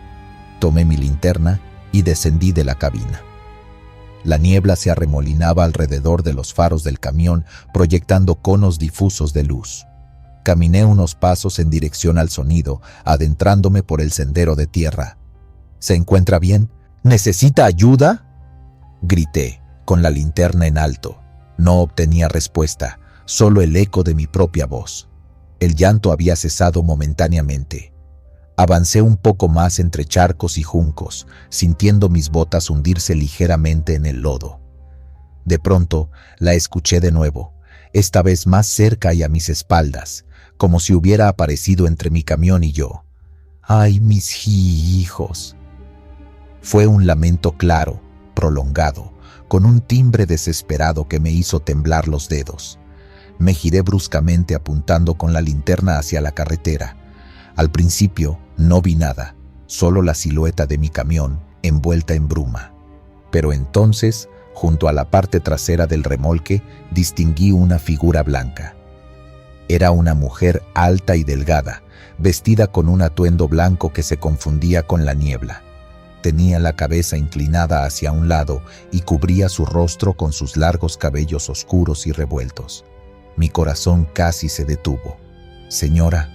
Tomé mi linterna y descendí de la cabina. La niebla se arremolinaba alrededor de los faros del camión, proyectando conos difusos de luz. Caminé unos pasos en dirección al sonido, adentrándome por el sendero de tierra. ¿Se encuentra bien? ¿Necesita ayuda?, grité, con la linterna en alto. No obtenía respuesta, solo el eco de mi propia voz. El llanto había cesado momentáneamente. Avancé un poco más entre charcos y juncos, sintiendo mis botas hundirse ligeramente en el lodo. De pronto, la escuché de nuevo, esta vez más cerca y a mis espaldas, como si hubiera aparecido entre mi camión y yo. ¡Ay, mis hijos! Fue un lamento claro, prolongado, con un timbre desesperado que me hizo temblar los dedos. Me giré bruscamente apuntando con la linterna hacia la carretera. Al principio no vi nada, solo la silueta de mi camión envuelta en bruma. Pero entonces, junto a la parte trasera del remolque, distinguí una figura blanca. Era una mujer alta y delgada, vestida con un atuendo blanco que se confundía con la niebla. Tenía la cabeza inclinada hacia un lado y cubría su rostro con sus largos cabellos oscuros y revueltos. Mi corazón casi se detuvo. «Señora,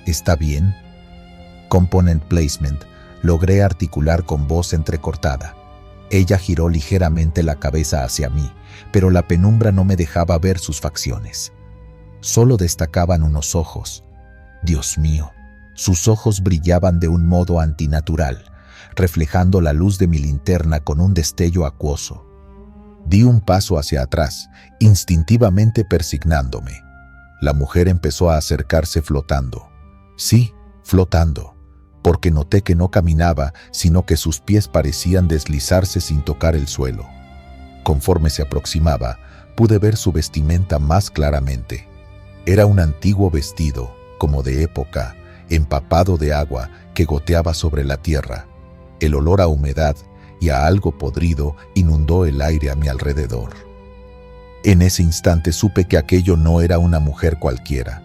¿está bien?» Component placement, logré articular con voz entrecortada. Ella giró ligeramente la cabeza hacia mí, pero la penumbra no me dejaba ver sus facciones. Solo destacaban unos ojos. Dios mío, sus ojos brillaban de un modo antinatural, reflejando la luz de mi linterna con un destello acuoso. Di un paso hacia atrás, instintivamente persignándome. La mujer empezó a acercarse flotando. Sí, flotando, porque noté que no caminaba, sino que sus pies parecían deslizarse sin tocar el suelo. Conforme se aproximaba, pude ver su vestimenta más claramente. Era un antiguo vestido, como de época, empapado de agua que goteaba sobre la tierra. El olor a humedad y a algo podrido inundó el aire a mi alrededor. En ese instante supe que aquello no era una mujer cualquiera.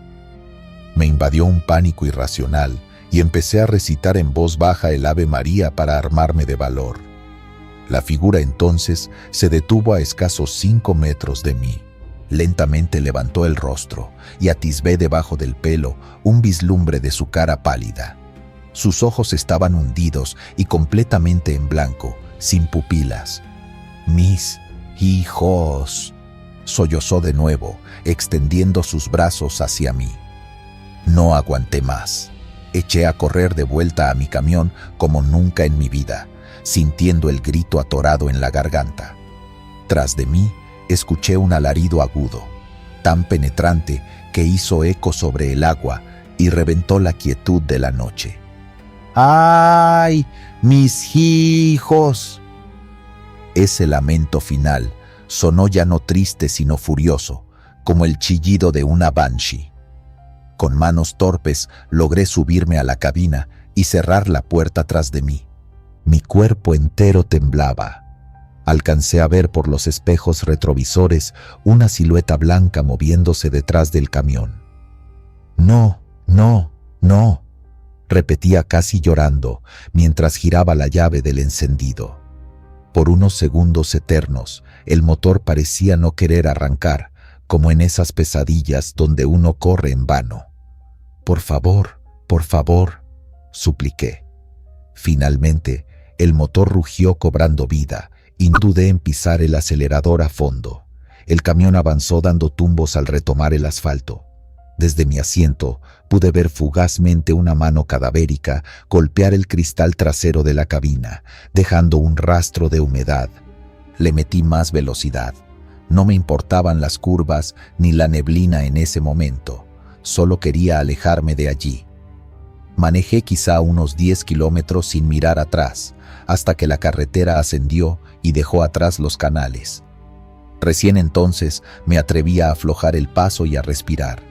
Me invadió un pánico irracional y empecé a recitar en voz baja el Ave María para armarme de valor. La figura entonces se detuvo a escasos 5 metros de mí. Lentamente levantó el rostro y atisbé debajo del pelo un vislumbre de su cara pálida. Sus ojos estaban hundidos y completamente en blanco, sin pupilas. «Mis hijos», sollozó de nuevo, extendiendo sus brazos hacia mí. No aguanté más. Eché a correr de vuelta a mi camión como nunca en mi vida, sintiendo el grito atorado en la garganta. Tras de mí, escuché un alarido agudo, tan penetrante que hizo eco sobre el agua y reventó la quietud de la noche. «¡Ay, mis hijos!». Ese lamento final sonó ya no triste sino furioso, como el chillido de una banshee. Con manos torpes logré subirme a la cabina y cerrar la puerta tras de mí. Mi cuerpo entero temblaba. Alcancé a ver por los espejos retrovisores una silueta blanca moviéndose detrás del camión. «No, no, no», repetía casi llorando mientras giraba la llave del encendido. Por unos segundos eternos, el motor parecía no querer arrancar, como en esas pesadillas donde uno corre en vano. Por favor», supliqué. Finalmente, el motor rugió cobrando vida y no dudé en pisar el acelerador a fondo. El camión avanzó dando tumbos al retomar el asfalto. Desde mi asiento pude ver fugazmente una mano cadavérica golpear el cristal trasero de la cabina, dejando un rastro de humedad. Le metí más velocidad. No me importaban las curvas ni la neblina en ese momento. Solo quería alejarme de allí. Manejé quizá unos 10 kilómetros sin mirar atrás, hasta que la carretera ascendió y dejó atrás los canales. Recién entonces me atreví a aflojar el paso y a respirar.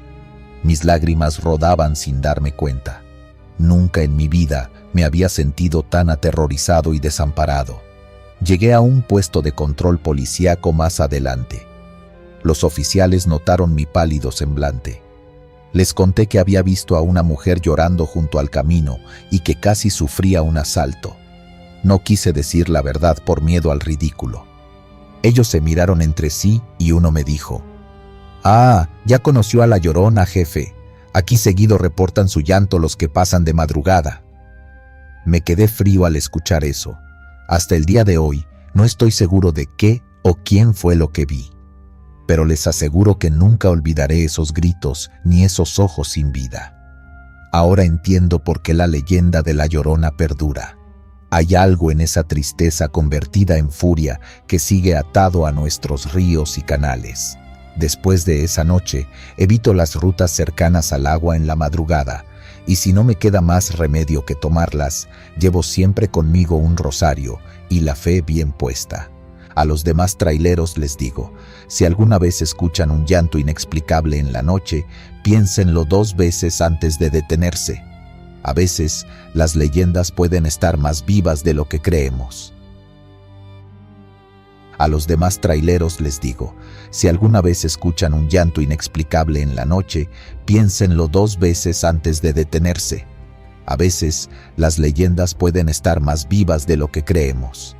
Mis lágrimas rodaban sin darme cuenta. Nunca en mi vida me había sentido tan aterrorizado y desamparado. Llegué a un puesto de control policíaco más adelante. Los oficiales notaron mi pálido semblante. Les conté que había visto a una mujer llorando junto al camino y que casi sufría un asalto. No quise decir la verdad por miedo al ridículo. Ellos se miraron entre sí y uno me dijo: «Ah, ya conoció a la Llorona, jefe. Aquí seguido reportan su llanto los que pasan de madrugada». Me quedé frío al escuchar eso. Hasta el día de hoy no estoy seguro de qué o quién fue lo que vi. Pero les aseguro que nunca olvidaré esos gritos ni esos ojos sin vida. Ahora entiendo por qué la leyenda de la Llorona perdura. Hay algo en esa tristeza convertida en furia que sigue atado a nuestros ríos y canales. Después de esa noche, evito las rutas cercanas al agua en la madrugada, y si no me queda más remedio que tomarlas, llevo siempre conmigo un rosario y la fe bien puesta. A los demás traileros les digo, si alguna vez escuchan un llanto inexplicable en la noche, piénsenlo 2 veces antes de detenerse. A veces, las leyendas pueden estar más vivas de lo que creemos. A los demás traileros les digo, si alguna vez escuchan un llanto inexplicable en la noche, piénsenlo 2 veces antes de detenerse. A veces, las leyendas pueden estar más vivas de lo que creemos.